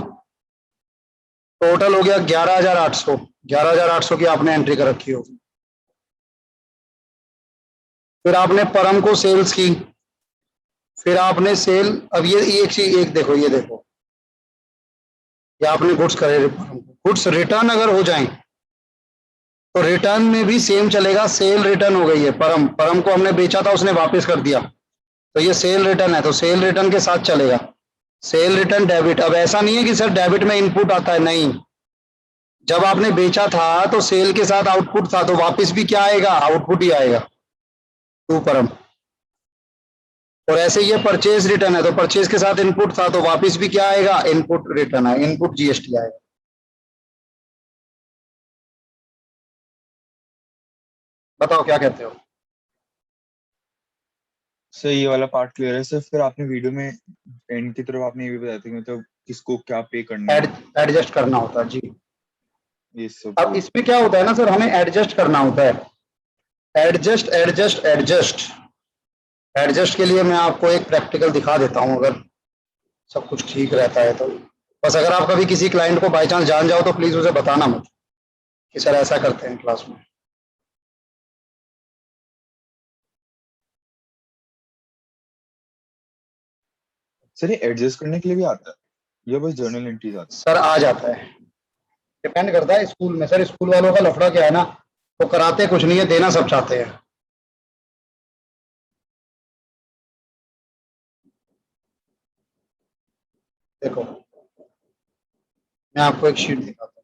S1: total हो गया 11,800। 11,800 की आपने एंट्री कर रखी होगी। फिर आपने परम को सेल्स की, फिर आपने सेल, अब ये एक चीज, एक देखो, ये देखो, ये आपने गुड्स करे, गुड्स रिटर्न अगर हो जाएं तो रिटर्न में भी सेम चलेगा। सेल रिटर्न हो गई है, परम, परम को हमने बेचा था, उसने वापस कर दिया, तो ये सेल रिटर्न है, तो सेल रिटर्न के साथ चलेगा। Cell return debit. अब ऐसा नहीं है कि सर डेबिट में इनपुट आता है, नहीं, जब आपने बेचा था तो सेल के साथ आउटपुट था, तो वापस भी क्या आएगा? आउटपुट ही आएगा, टू परम। और ऐसे ये परचेज रिटर्न है, तो परचेज के साथ इनपुट था, तो वापस भी क्या आएगा? इनपुट रिटर्न है, इनपुट जीएसटी आएगा। बताओ क्या कहते हो?
S2: सर ये वाला पार्ट क्लियर है सर। फिर आपने वीडियो में एंड की तरफ आपने ये भी बताया था कि मतलब किसको क्या पे करना है।
S1: एडजस्ट करना होता है जी।
S2: ये सब
S1: अब इसमें क्या होता है ना सर, हमें एडजस्ट करना होता है। एडजस्ट एडजस्ट एडजस्ट एडजस्ट के लिए मैं आपको एक प्रैक्टिकल दिखा देता हूं, अगर सब कुछ ठीक रहता है तो। बस अगर आप कभी किसी क्लाइंट को बाई चांस जान जाओ तो प्लीज उसे बताना मुझे कि सर ऐसा करते हैं क्लास में।
S2: सर ये एडजस्ट करने के लिए भी आता है या बस जर्नल एंट्रीज आता
S1: सर आ जाता है, डिपेंड करता है स्कूल में। सर स्कूल वालों का लफड़ा क्या है ना, वो कराते कुछ नहीं है, देना सब चाहते हैं। देखो मैं आपको एक शीट दिखाता हूँ,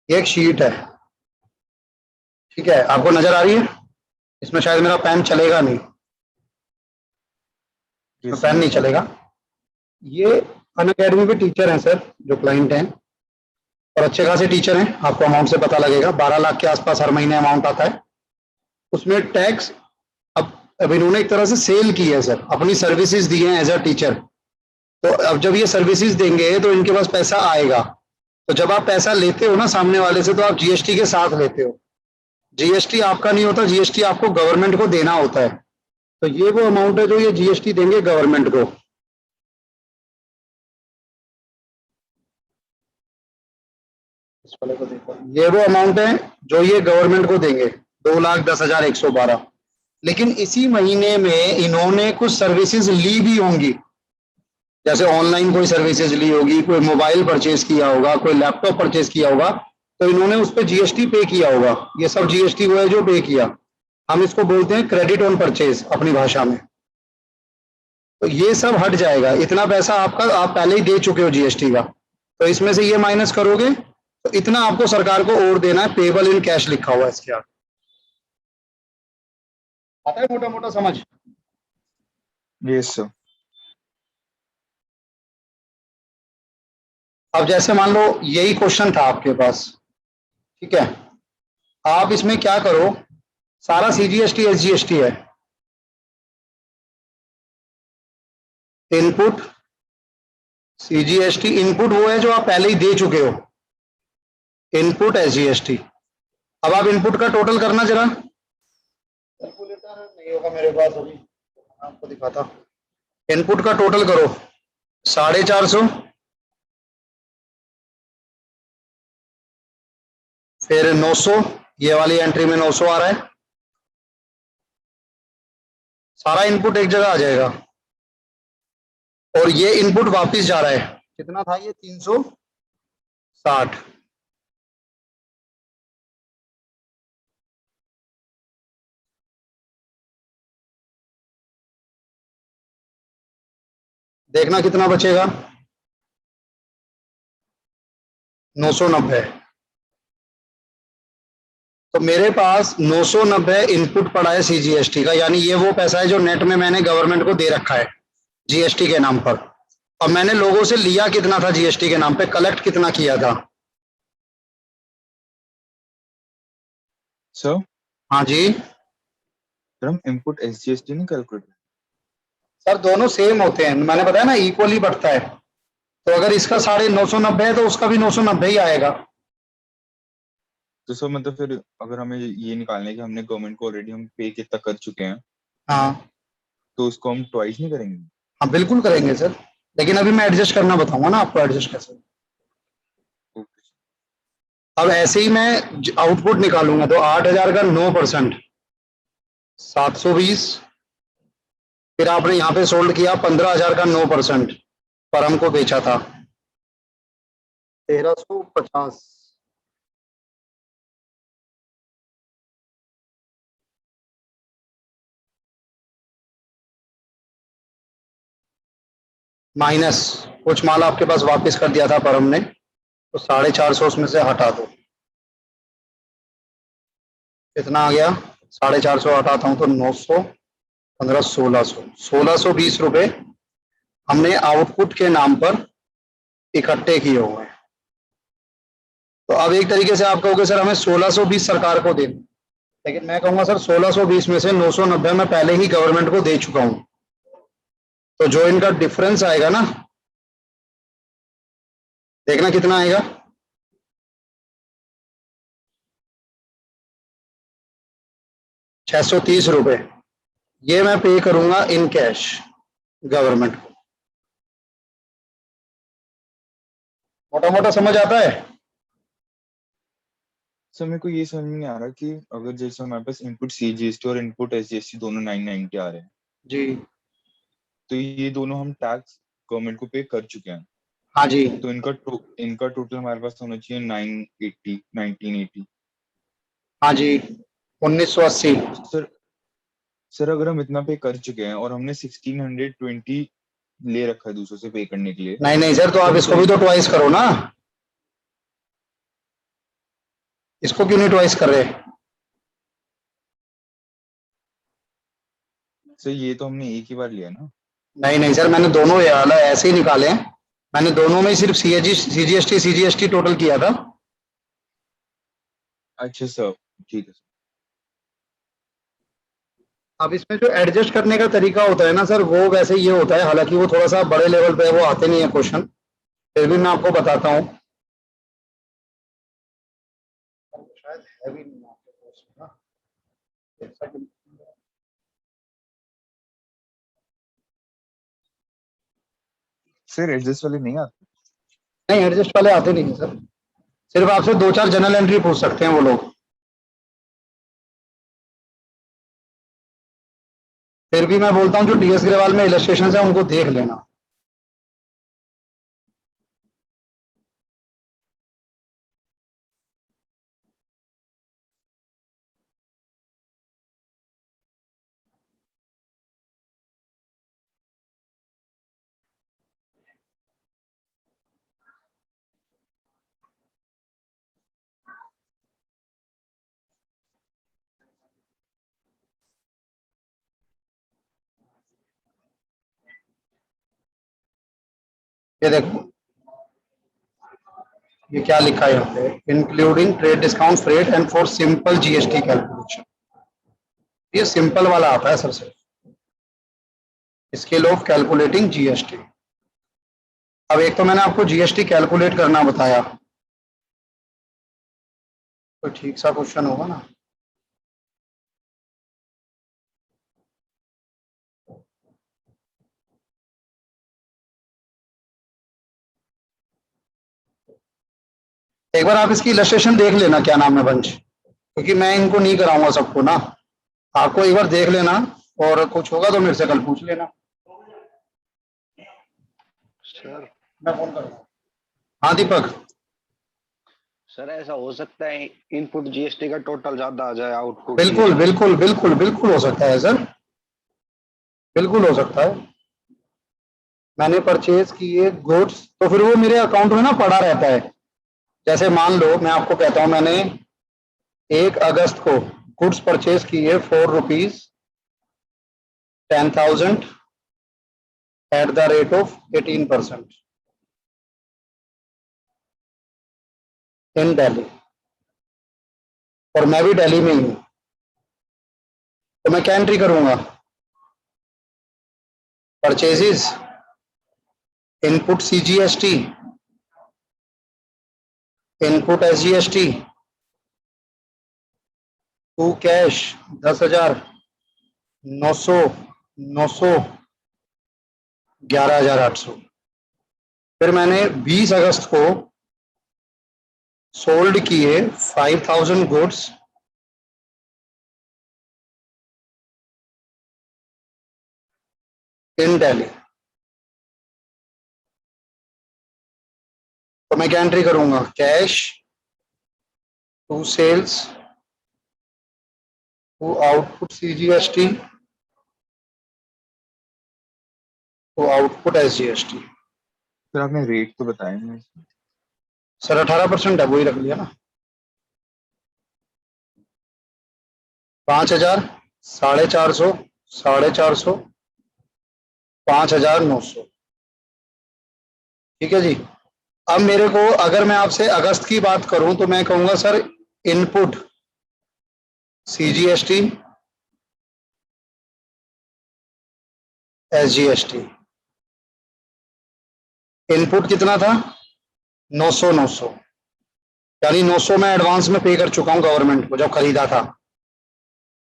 S1: ये एक शीट है, ठीक है, आपको नजर आ रही है? इसमें शायद मेरा पेन चलेगा नहीं,
S2: है?
S1: पेन नहीं चलेगा। ये अनअकैडमी पे टीचर हैं सर, जो क्लाइंट हैं, और अच्छे खासे टीचर हैं, आपको अमाउंट से पता लगेगा, 12 लाख के आसपास हर महीने अमाउंट आता है। उसमें टैक्स, अब इन्होंने एक तरह से सेल की है सर, अपनी सर्विसेज दी हैं एज अ टीचर। तो अब जब ये सर्विसेज देंगे तो इनके पास पैसा आएगा। तो जब आप पैसा लेते हो ना सामने वाले से, तो आप जीएसटी के साथ लेते हो। जीएसटी आपका नहीं होता, जीएसटी आपको गवर्नमेंट को देना होता है। तो ये वो अमाउंट है जो ये जीएसटी देंगे गवर्नमेंट को। इस वाले को देखो, ये वो अमाउंट है जो ये गवर्नमेंट को देंगे, 2,10,112। लेकिन इसी महीने में इन्होंने कुछ सर्विसेज ली भी होंगी, जैसे ऑनलाइन कोई सर्विसेज ली होगी, कोई मोबाइल परचेज किया होगा, कोई लैपटॉप परचेज किया होगा, तो इन्होंने उस पर जीएसटी पे किया होगा। ये सब जीएसटी वो है जो पे किया। हम इसको बोलते हैं क्रेडिट ऑन परचेज अपनी भाषा में। तो ये सब हट जाएगा, इतना पैसा आपका आप पहले ही दे चुके हो जीएसटी का, तो इसमें से ये माइनस करोगे तो इतना आपको सरकार को और देना है। पेबल इन कैश लिखा हुआ है इसके आगे। आता है मोटा मोटा समझ?
S2: Yes sir.
S1: अब जैसे मान लो यही क्वेश्चन था आपके पास, ठीक है, आप इसमें क्या करो, सारा सीजीएसटी एसजीएसटी है, इनपुट सीजीएसटी, इनपुट वो है जो आप पहले ही दे चुके हो, इनपुट एसजीएसटी। अब आप इनपुट का टोटल करना जरा, कैलकुलेटर नहीं होगा मेरे पास अभी, आपको दिखाता। इनपुट का टोटल करो 450, फिर 900, ये वाली एंट्री में 900 आ रहा है, सारा इनपुट एक जगह आ जाएगा। और ये इनपुट वापस जा रहा है, कितना था ये, 360। देखना कितना बचेगा, 990। तो मेरे पास 990 इनपुट पड़ा है सीजीएसटी का, यानी ये वो पैसा है जो नेट में मैंने गवर्नमेंट को दे रखा है जीएसटी के नाम पर। और मैंने लोगों से लिया कितना था जीएसटी के नाम पे, कलेक्ट कितना किया था?
S2: सर
S1: हाँ जी
S2: हम इनपुट एसजीएसटी नहीं कैलकुलेट।
S1: सर, दोनों सेम होते हैं, मैंने बताया ना इक्वली बढ़ता है। तो अगर इसका 990 है तो उसका भी 990 ही आएगा।
S2: तो सर मतलब फिर अगर हमें ये निकालने कि हमने गवर्नमेंट को ऑलरेडी हम पे कितना कर चुके हैं,
S1: हाँ
S2: तो उसको हम ट्वाइस नहीं करेंगे?
S1: हाँ बिल्कुल करेंगे सर, लेकिन अभी मैं एडजस्ट करना बताऊंगा ना आपको, एडजस्ट कैसे।
S2: ओके।
S1: अब ऐसे ही मैं आउटपुट निकालूंगा, तो 8,000 का 9%, 720। फिर आपने यहाँ पे सोल्ड किया 15,000 का 9%, पर हमको बेचा था 1,350। माइनस कुछ माल आपके पास वापस कर दिया था पर हमने, तो 450 उसमें से हटा दो। कितना आ गया, 450 हटाता हूं तो 900, 15, 1600, 1620 रुपए हमने आउटपुट के नाम पर इकट्ठे किए हुए हैं। तो अब एक तरीके से आप कहोगे सर हमें 1620 सरकार को देना, लेकिन मैं कहूंगा सर 1620 में से 990 मैं पहले ही गवर्नमेंट को दे चुका हूं। तो जो इनका डिफरेंस आएगा ना, देखना कितना आएगा, 630 रुपए। ये मैं पे करूंगा इन कैश गवर्नमेंट को। मोटा मोटा समझ आता है?
S2: सर मेरे को ये समझ में नहीं आ रहा कि अगर जैसे हमारे पास इनपुट सीजीएसटी और इनपुट एसजीएसटी दोनों 990 आ रहे हैं,
S1: जी
S2: तो ये दोनों हम टैक्स गवर्नमेंट को पे कर चुके हैं,
S1: हाँ जी
S2: तो इनका टोटल हमारे पास होना चाहिए 1980।
S1: हाँ जी 1980।
S2: सर अगर हम इतना पे कर चुके हैं और हमने 1620 ले रखा है दूसरों से पे करने के लिए,
S1: नहीं नहीं सर, तो आप इसको भी तो ट्वाइस करो ना, इसको क्यों नहीं ट्वाइस कर रहे?
S2: सर ये तो हमने एक ही बार लिया ना।
S1: नहीं नहीं सर, मैंने दोनों ऐसे ही निकाले हैं, मैंने दोनों में सिर्फ सीजीएसटी टोटल किया था।
S2: अच्छा सर ठीक है सर।
S1: अब इसमें जो एडजस्ट करने का तरीका होता है ना सर, वो वैसे ये होता है, हालांकि वो थोड़ा सा बड़े लेवल पे है, वो आते नहीं है क्वेश्चन, फिर भी मैं आपको बताता हूँ। शायद है भी नहीं आपके कोर्स में ना।
S2: सर एडजस्ट वाले नहीं आते?
S1: नहीं, एडजस्ट वाले आते नहीं है सर, सिर्फ आपसे 2-4 जनरल एंट्री पूछ सकते हैं वो लोग। फिर भी मैं बोलता हूँ जो टीएस ग्रेवाल में इलस्ट्रेशन है उनको देख लेना। ये देखो, ये क्या लिखा है यहाँ पे, including trade discount freight and for simple GST calculation. ये सिंपल वाला आता है सबसे, स्केल ऑफ कैलकुलेटिंग जीएसटी। अब एक तो मैंने आपको जीएसटी कैलकुलेट करना बताया, तो ठीक सा क्वेश्चन होगा ना। एक बार आप इसकी इलस्ट्रेशन देख लेना, क्या नाम है बंच, क्योंकि मैं इनको नहीं कराऊंगा सबको ना, आपको एक बार देख लेना, और कुछ होगा तो मेरे से कल पूछ लेना।
S4: सर
S1: मैं फोन करूंगा। हाँ दीपक।
S4: सर ऐसा हो सकता है इनपुट जीएसटी का टोटल ज्यादा आ जाए आउटपुट
S1: बिल्कुल बिल्कुल बिल्कुल बिल्कुल हो सकता है सर, बिल्कुल हो सकता है। मैंने परचेज किए गुड्स, तो फिर वो मेरे अकाउंट में ना पड़ा रहता है। जैसे मान लो मैं आपको कहता हूं, मैंने 1 अगस्त को गुड्स परचेज किए ₹4,10,000 एट द रेट ऑफ 18% इन दिल्ली, और मैं भी दिल्ली में ही हूं, तो मैं क्या एंट्री करूंगा, purchases, input CGST, input SGST, to cash 10,000, 900, 900, 11,800। फिर मैंने 20 अगस्त को सोल्ड किए 5,000 गुड्स इन दिल्ली, तो मैं क्या एंट्री करूंगा, cash to sales to output CGST to output SGST.
S2: Sir आपने रेट तो बताया नहीं।
S1: सर 18% है, वही रख लिया ना। 5,000, 450, 450, 5,900। ठीक है जी। अब मेरे को, अगर मैं आपसे अगस्त की बात करूं तो मैं कहूंगा sir input CGST SGST, input कितना था 900, 900, यानी 900 मैं एडवांस में पे कर चुका हूं गवर्नमेंट को जब खरीदा था,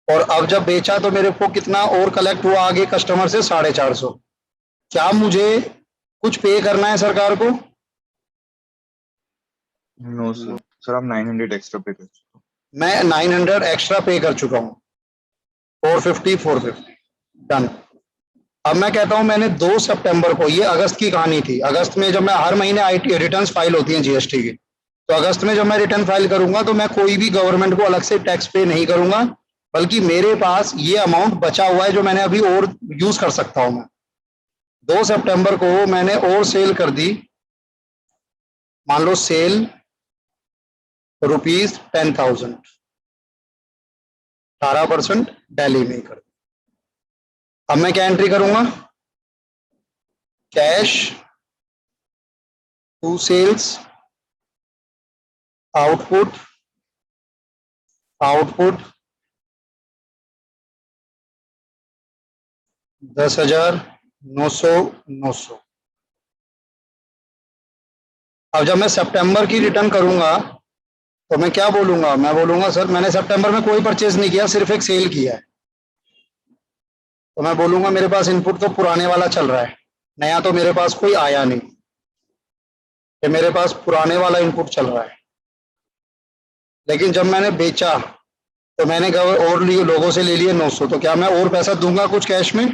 S1: और अब जब बेचा तो मेरे को कितना और कलेक्ट हुआ आगे कस्टमर से 450। क्या मुझे कुछ पे करना है सरकार को?
S2: नो सर, सर आप 900 एक्स्ट्रा पे कर चुके हो।
S1: मैं 900 एक्स्ट्रा पे कर चुका हूं, 450, 450 डन। अब मैं कहता हूं मैंने 2 सितंबर को, ये अगस्त की कहानी थी, अगस्त में जब मैं, हर महीने आईटी रिटर्न्स फाइल होती हैं जीएसटी की, तो अगस्त में जब मैं रिटर्न फाइल करूंगा तो मैं कोई भी गवर्नमेंट को अलग से टैक्स पे नहीं करूंगा, बल्कि मेरे पास ये अमाउंट बचा हुआ है जो मैंने अभी और यूज कर सकता हूं मैं। 2 सितंबर को मैंने और सेल कर दी, मान लो सेल ₹10,000, 18% दिल्ली में कर। अब मैं क्या एंट्री करूंगा, cash to sales output, output 10,000, 900, 900। अब जब मैं सितंबर की रिटर्न करूंगा तो मैं क्या बोलूंगा, मैं बोलूंगा सर मैंने सितंबर में कोई परचेज नहीं किया, सिर्फ एक सेल किया है। तो मैं बोलूंगा मेरे पास इनपुट तो पुराने वाला चल रहा है, नया तो मेरे पास कोई आया नहीं, कि मेरे पास पुराने वाला इनपुट चल रहा है। लेकिन जब मैंने बेचा तो मैंने और लोगों से ले लिए 900, तो क्या मैं और पैसा दूंगा कुछ कैश में?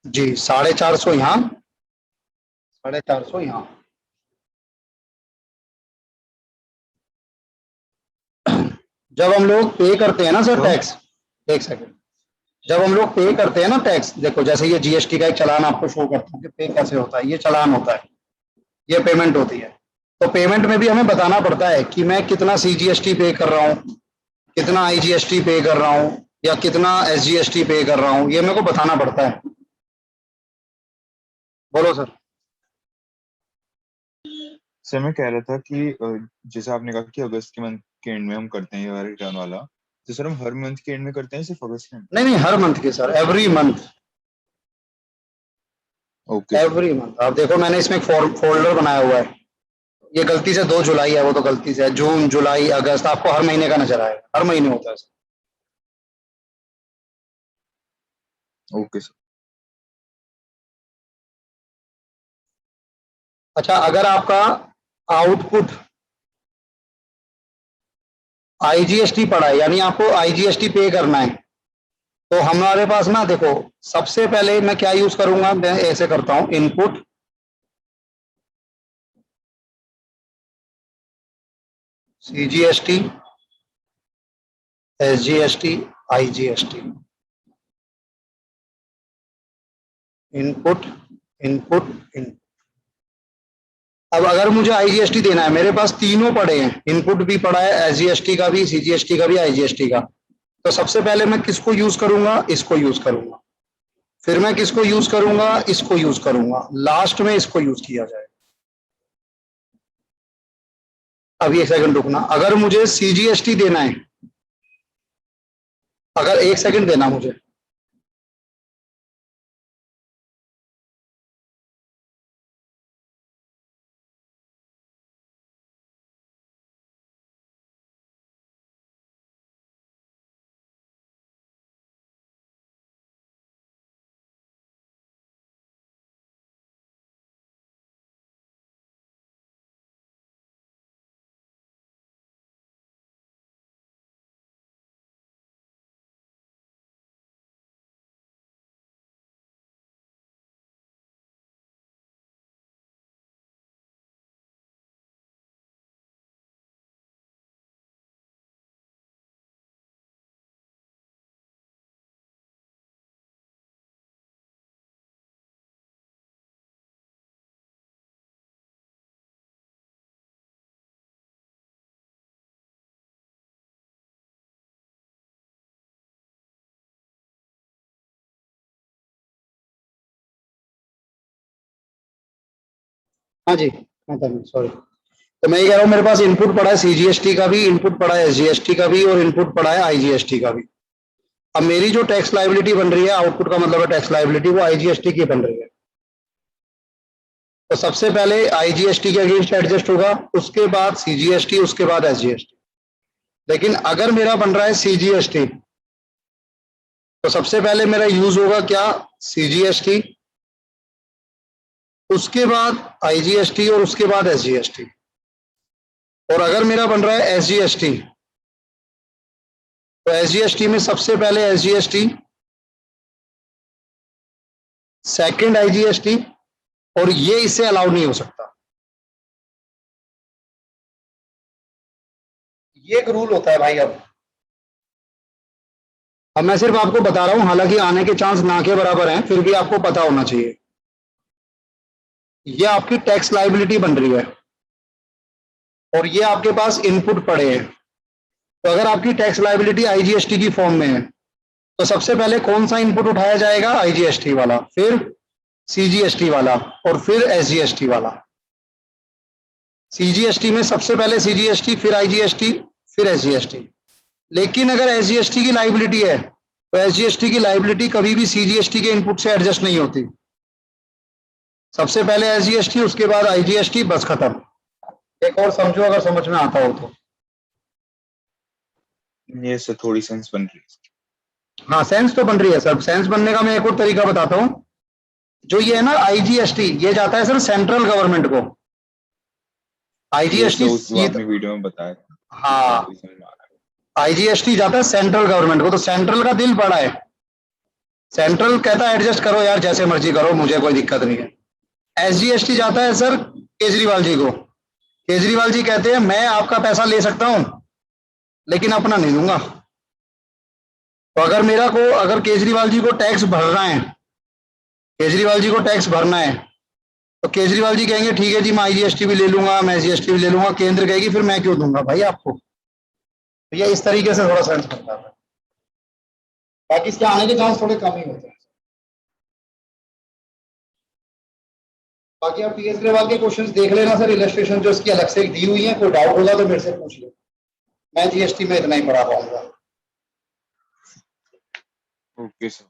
S1: जी 450 यहाँ, 450 यहाँ। जब हम लोग पे करते हैं ना सर
S2: तो?
S1: टैक्स, एक सेकंड, जब हम लोग पे करते हैं ना टैक्स, देखो जैसे ये जीएसटी का एक चालान आपको शो करता हूँ कि पे कैसे होता है, ये चालान होता है, ये पेमेंट होती है। तो पेमेंट में भी हमें बताना पड़ता है कि मैं कितना सीजीएसटी पे कर रहा हूँ, कितना आईजीएसटी पे कर रहा हूँ, या कितना एसजीएसटी पे कर रहा हूँ, ये मेरे को बताना पड़ता है। बोलो सर।
S2: सर मैं कह रहा था कि जैसे आपने कहा कि अगस्त के मंथ के एंड में हम करते हैं ये वाला रिटर्न वाला, तो सर हम हर मंथ के एंड में करते हैं सिर्फ अगस्त के एंड?
S1: नहीं नहीं, हर मंथ के sir, every month,
S2: okay
S1: every month. आप देखो मैंने इसमें एक फोल्डर बनाया हुआ है, ये गलती से 2 जुलाई है, वो तो गलती से है, जून जुलाई अगस्त, आपको हर महीने का नजर आएगा, हर महीने होता है सर।
S2: Okay sir.
S1: अच्छा, अगर आपका आउटपुट आईजीएसटी पड़ा है, यानी आपको आईजीएसटी पे करना है, तो हमारे पास ना देखो, सबसे पहले मैं क्या यूज करूंगा, मैं ऐसे करता हूं, input CGST, SGST, IGST, input input input. अब अगर मुझे आईजीएसटी देना है, मेरे पास तीनों पड़े हैं, इनपुट भी पड़ा है, एसजीएसटी का भी, सीजीएसटी का भी, आईजीएसटी का। तो सबसे पहले मैं किसको यूज करूंगा, इसको यूज करूंगा, फिर मैं किसको यूज करूंगा, इसको यूज करूंगा, लास्ट में इसको यूज किया जाए। अभी एक सेकंड रुकना, अगर मुझे सीजीएसटी देना है, अगर एक सेकंड देना मुझे, हाँ जी, सॉरी। तो मैं ये कह रहा हूँ, मेरे पास इनपुट पड़ा है सीजीएसटी का भी, इनपुट पड़ा है एसजीएसटी का भी, और इनपुट पड़ा है आईजीएसटी का भी। अब मेरी जो टैक्स लायबिलिटी बन रही है, आउटपुट का मतलब है टैक्स लायबिलिटी, वो आईजीएसटी की बन रही है। तो सबसे पहले आईजीएसटी के अगेंस्ट एडजस्ट होगा, उसके बाद सीजीएसटी, उसके बाद एसजीएसटी। लेकिन अगर मेरा बन रहा है सीजीएसटी, तो सबसे पहले मेरा यूज होगा क्या, सीजीएसटी, उसके बाद आईजीएसटी, और उसके बाद एसजीएसटी। और अगर मेरा बन रहा है एसजीएसटी, तो एसजीएसटी में सबसे पहले एसजीएसटी, सेकंड आईजीएसटी, और ये इससे अलाउ नहीं हो सकता। ये एक रूल होता है भाई। अब मैं सिर्फ आपको बता रहा हूं, हालांकि आने के चांस ना के बराबर हैं, फिर भी आपको पता होना चाहिए। ये आपकी टैक्स लायबिलिटी बन रही है, और ये आपके पास इनपुट पड़े हैं। तो अगर आपकी टैक्स लायबिलिटी आईजीएसटी की फॉर्म में है, तो सबसे पहले कौन सा इनपुट उठाया जाएगा, आईजीएसटी वाला, फिर सीजीएसटी वाला, और फिर एसजीएसटी वाला। सीजीएसटी में सबसे पहले सीजीएसटी, फिर आईजीएसटी, फिर एसजीएसटी। लेकिन अगर एसजीएसटी की लायबिलिटी है, तो एसजीएसटी की लायबिलिटी कभी भी सीजीएसटी के इनपुट से एडजस्ट नहीं होती। सबसे पहले एसजीएसटी, उसके बाद आईजीएसटी, बस खत्म। एक और समझो अगर समझ में आता हो तो।
S2: ये सर थोड़ी सेंस बन रही है।
S1: हाँ सेंस तो बन रही है सर। सेंस बनने का मैं एक और तरीका बताता हूँ। जो ये है ना आईजीएसटी, ये जाता है सर सेंट्रल गवर्नमेंट को।
S2: ये सर
S1: आईजीएसटी
S2: वो आपने वीडियो में बताया था,
S1: हाँ,
S2: अभी समझ में आ रहा
S1: आईजीएसटी जाता है सेंट्रल गवर्नमेंट को। तो सेंट्रल का दिल बड़ा है। सेंट्रल कहता है एडजस्ट करो यार, जैसे मर्जी करो, मुझे कोई दिक्कत नहीं है। एसजीएसटी जाता है सर केजरीवाल जी को। केजरीवाल जी कहते हैं मैं आपका पैसा ले सकता हूं लेकिन अपना नहीं दूंगा। तो अगर केजरीवाल जी को टैक्स भरना है, केजरीवाल जी को टैक्स भरना है, तो केजरीवाल जी कहेंगे ठीक है जी, मैं आईजीएसटी भी ले लूंगा, मैं एसजीएसटी भी ले लूंगा। केंद्र कहेगी फिर मैं क्यों दूंगा भाई आपको। तो ये इस तरीके से थोड़ा सेंस बनता है। बाकी इसके आने के चांस थोड़े कम ही होते हैं। बाकी आप टीएस ग्रेवाल के क्वेश्चंस देख लेना सर, इलस्ट्रेशन जो इसकी अलग से दी हुई है। कोई डाउट होगा तो मेरे से पूछ लो, मैं जीएसटी में इतना ही पढ़ा पाऊंगा।
S2: है। Okay sir.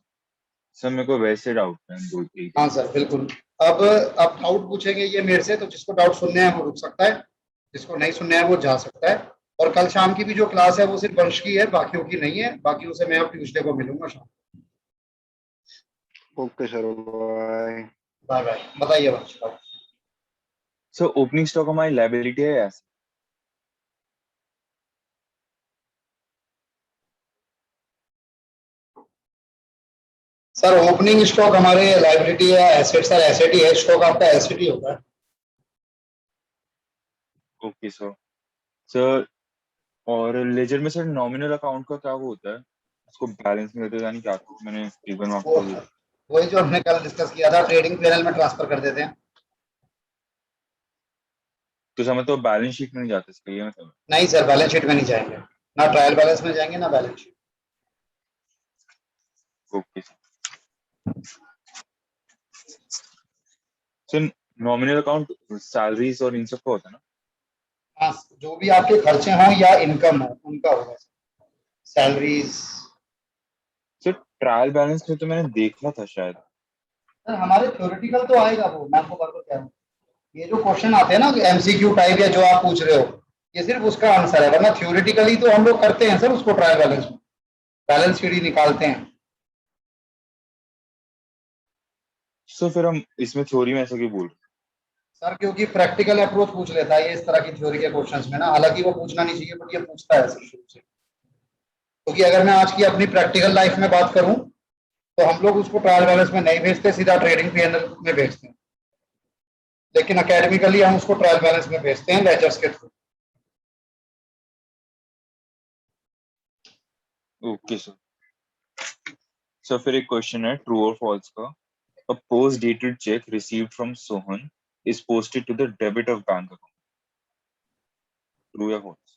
S2: सर मेरे को वैसे डाउट है दो तीन।
S1: हाँ सर बिल्कुल। अब आप डाउट पूछेंगे ये मेरे से, तो जिसको डाउट सुनने हैं वो रुक सकता है, जिसको नहीं सुनना है वो जा सकता है। और कल शाम की भी जो क्लास है वो सिर्फ वंश की है, बाकियों की नहीं है। बाकी उसे मैं अब ट्यूसडे को मिलूंगा शाम।
S4: Okay sir, bye.
S1: Bye bye. बताइए वंश।
S2: सर ओपनिंग स्टॉक हमारी लायबिलिटी है या
S1: सर ओपनिंग स्टॉक हमारे लाइबिलिटी है, एसेट सर एसेट ही है। स्टॉक आपका एसेट ही होता है।
S2: Okay sir. सर और लेजर में सर नॉमिनल अकाउंट का क्या वो होता है, उसको बैलेंस में देते यानी क्या, मैंने एक बार
S1: वो
S2: आपको।
S1: वही जो हमने कल डिस्कस किया था, ट्रेडिंग पैनल में ट्रांसफर कर देते हैं।
S2: तो समझ तो बैलेंस शीट में नहीं जाता इसका, ये मतलब।
S1: नहीं सर, बैलेंस शीट में नहीं जाएंगे, ना ट्रायल बैलेंस में जाएंगे ना balance sheet.
S2: Okay sir. Nominal account salaries और इन सब का होता है ना।
S1: हाँ, जो भी आपके खर्चे हों या इनकम हो उनका होगा। सैलरीज।
S2: सर ट्रायल बैलेंस में तो मैंने देखा था शायद।
S1: सर हमारे थ्योरेटिकल तो आएगा वो, मैं आपको बार बार कह रहा हूँ। ये जो क्वेश्चन आते हैं ना एमसीक्यू टाइप या जो आप पूछ रहे हो, ये सिर्फ उसका आंसर है। वरना थ्योरेटिकली तो हम लोग करते हैं सर उसको ट्रायल बैलेंस में, बैलेंस शीट ही निकालते हैं।
S2: सो फिर हम इसमें थ्योरी में ऐसा क्यों बोल रहे
S1: सर क्योंकि प्रैक्टिकल अप्रोच पूछ लेता है ये इस तरह की थ्योरी के क्वेश्चंस में ना। हालांकि वो पूछना नहीं चाहिए बट ये पूछता है सर शुरू से। क्योंकि अगर मैं आज की अपनी प्रैक्टिकल लाइफ में बात करूं तो हम लोग उसको ट्रायल बैलेंस में नहीं भेजते, सीधा ट्रेडिंग पीएनएल में भेजते हैं। लेकिन अकेडमिकली हम उसको ट्रायल बैलेंस में भेजते हैं लेजर्स के थ्रू।
S2: हैं। Okay sir. सर फिर एक क्वेश्चन है ट्रू और फॉल्स का। A post dated check received from Sohan is posted to the debit of bank account. True या false?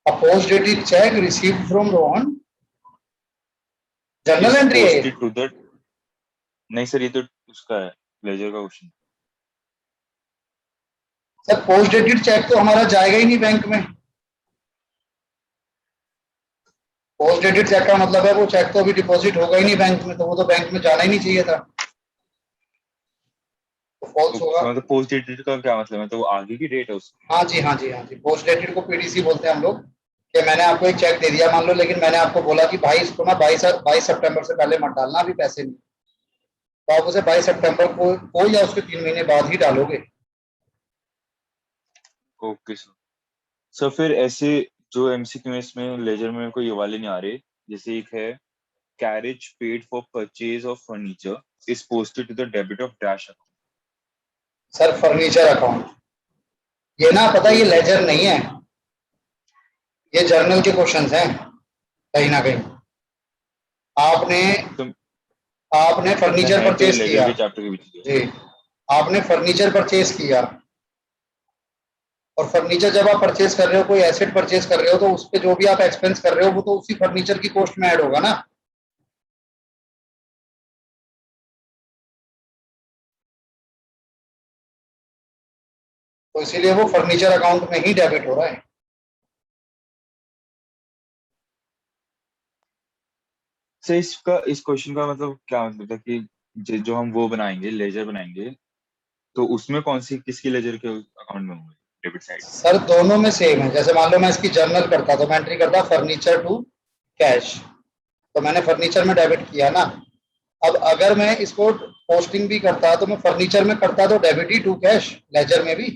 S1: A post dated check received from Rohan,
S2: Is
S1: journal entry है ये।
S2: posted to the, नहीं sir ये तो उसका है, laser का question.
S1: Sir post dated cheque तो हमारा जाएगा ही नहीं बैंक में। पोस्ट डेटेड चेक का मतलब है वो चेक तो अभी डिपॉजिट होगा ही नहीं बैंक में, तो वो तो बैंक में जाना ही नहीं चाहिए था, तो फॉल्स होगा।
S2: मतलब पोस्ट डेटेड का क्या मतलब है, तो वो आगे की डेट है उसकी।
S1: हाँ जी हाँ जी हाँ जी, पोस्ट डेटेड को पीडीसी बोलते हैं हम लोग। कि मैंने आपको एक चेक दे दिया मान लो, लेकिन मैंने आपको बोला कि भाई इसको ना 22 सितंबर से पहले मत डालना, अभी पैसे नहीं। तो आप उसे 22 सितंबर को या उसके 3 महीने बाद ही डालोगे।
S2: Okay sir. सर फिर ऐसे जो एमसीक्यू में इसमें लेजर में कोई ये वाले नहीं आ रहे, जैसे एक है carriage paid for purchase of furniture is posted to the debit of dash account.
S1: Sir furniture account, ये ना पता ये लेजर नहीं है, ये जर्नल के क्वेश्चंस हैं कहीं ना कहीं। आपने
S2: तो
S1: आपने
S2: अच्छा
S1: फर्नीचर
S2: है तो ये
S1: परचेज
S2: लेजर
S1: किया
S2: के चैप्टर के बीच में।
S1: जी, आपने फर्नीचर परचेज किया, और फर्नीचर जब आप परचेज कर रहे हो, कोई एसेट परचेज कर रहे हो, तो उस पर जो भी आप एक्सपेंस कर रहे हो वो तो उसी फर्नीचर की कॉस्ट में ऐड होगा ना। तो इसीलिए वो फर्नीचर अकाउंट में ही डेबिट हो रहा है।
S2: सर इसका इस क्वेश्चन का मतलब क्या मतलब था कि जो हम वो बनाएंगे, लेजर बनाएंगे, तो उसमें कौन सी किसकी लेजर के अकाउंट में होंगे डेबिट साइड?
S1: सर दोनों में सेम है। जैसे मान लो मैं इसकी जर्नल करता तो मैं एंट्री करता फर्नीचर टू कैश, तो मैंने फर्नीचर में डेबिट किया ना। अब अगर मैं इसको पोस्टिंग भी करता तो मैं फर्नीचर में करता तो डेबिट ही टू कैश लेजर में भी।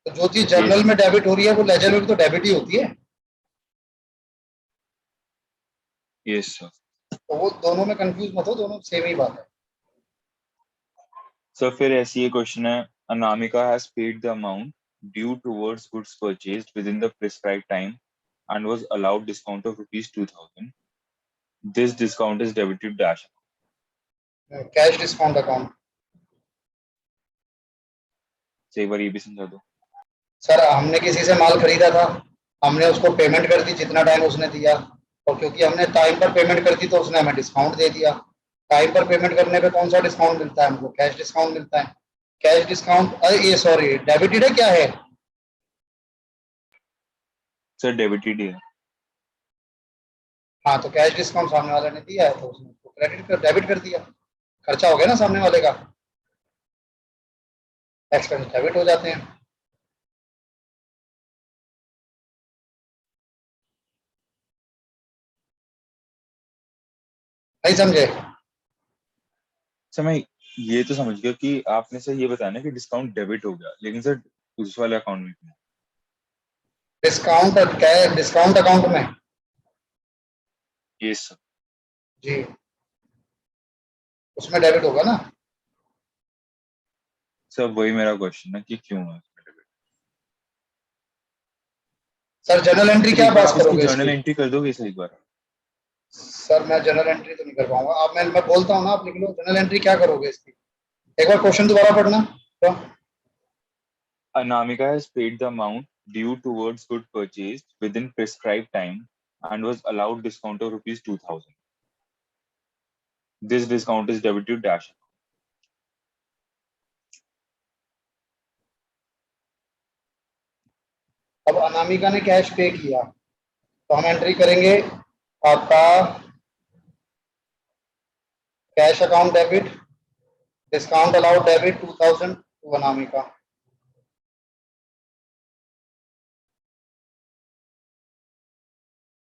S1: तो जो चीज जर्नल में डेबिट हो रही है वो लेजर में भी तो डेबिट ही होती है।
S2: Yes sir.
S1: तो वो दोनों में कंफ्यूज मत हो, दोनों सेम ही बात है।
S2: सर फिर ऐसी ये क्वेश्चन है, Anamika has paid the amount due towards goods purchased with in the prescribed time and was allowed discount of rupees 2000. This discount is debited dash.
S1: Cash discount account.
S2: एक बार ये भी समझा दो।
S1: सर हमने किसी से माल खरीदा था, हमने उसको पेमेंट कर दी जितना टाइम उसने दिया, और क्योंकि हमने टाइम पर पेमेंट कर दी तो उसने हमें डिस्काउंट दे दिया। टाइम पर पेमेंट करने पे कौन सा डिस्काउंट मिलता है हमको? कैश डिस्काउंट मिलता है। कैश डिस्काउंट, अरे ये सॉरी डेबिटेड है क्या है?
S2: सर डेबिटेड है।
S1: हाँ तो कैश डिस्काउंट सामने वाले ने दिया है तो उसने उसको क्रेडिट कर डेबिट कर दिया। खर्चा हो गया ना सामने वाले का, एक्सपेंस डेबिट हो जाते हैं। नहीं समझे?
S2: सर मैं ये तो समझ गया कि आपने सर ये बताया ना कि डिस्काउंट डेबिट हो गया, लेकिन सर उस वाले अकाउंट में क्यों?
S1: डिस्काउंट डिस्काउंट अकाउंट में
S2: यस सर।
S1: जी, उसमें डेबिट होगा ना।
S2: सर वही मेरा क्वेश्चन है कि क्यों है उसमें debit.
S1: Sir general entry
S2: sir
S1: क्या
S2: एक बार
S1: पास
S2: आप इसकी
S1: करोगे
S2: जर्नल
S1: इसकी?
S2: एंट्री कर दोगे सर एक बार?
S1: सर मैं जनरल एंट्री तो नहीं कर पाऊंगा। आप मैं बोलता हूँ ना, आप लिख लो जनरल एंट्री क्या करोगे इसकी। एक बार क्वेश्चन दोबारा पढ़ना तो।
S2: Anamika has paid the amount due towards good purchased within prescribed time and was allowed discount of rupees 2000. This discount is debited dash.
S1: अब अनामिका ने कैश पे किया तो हम एंट्री करेंगे आपका cash account debit, discount allowed debit 2000 to Anamika.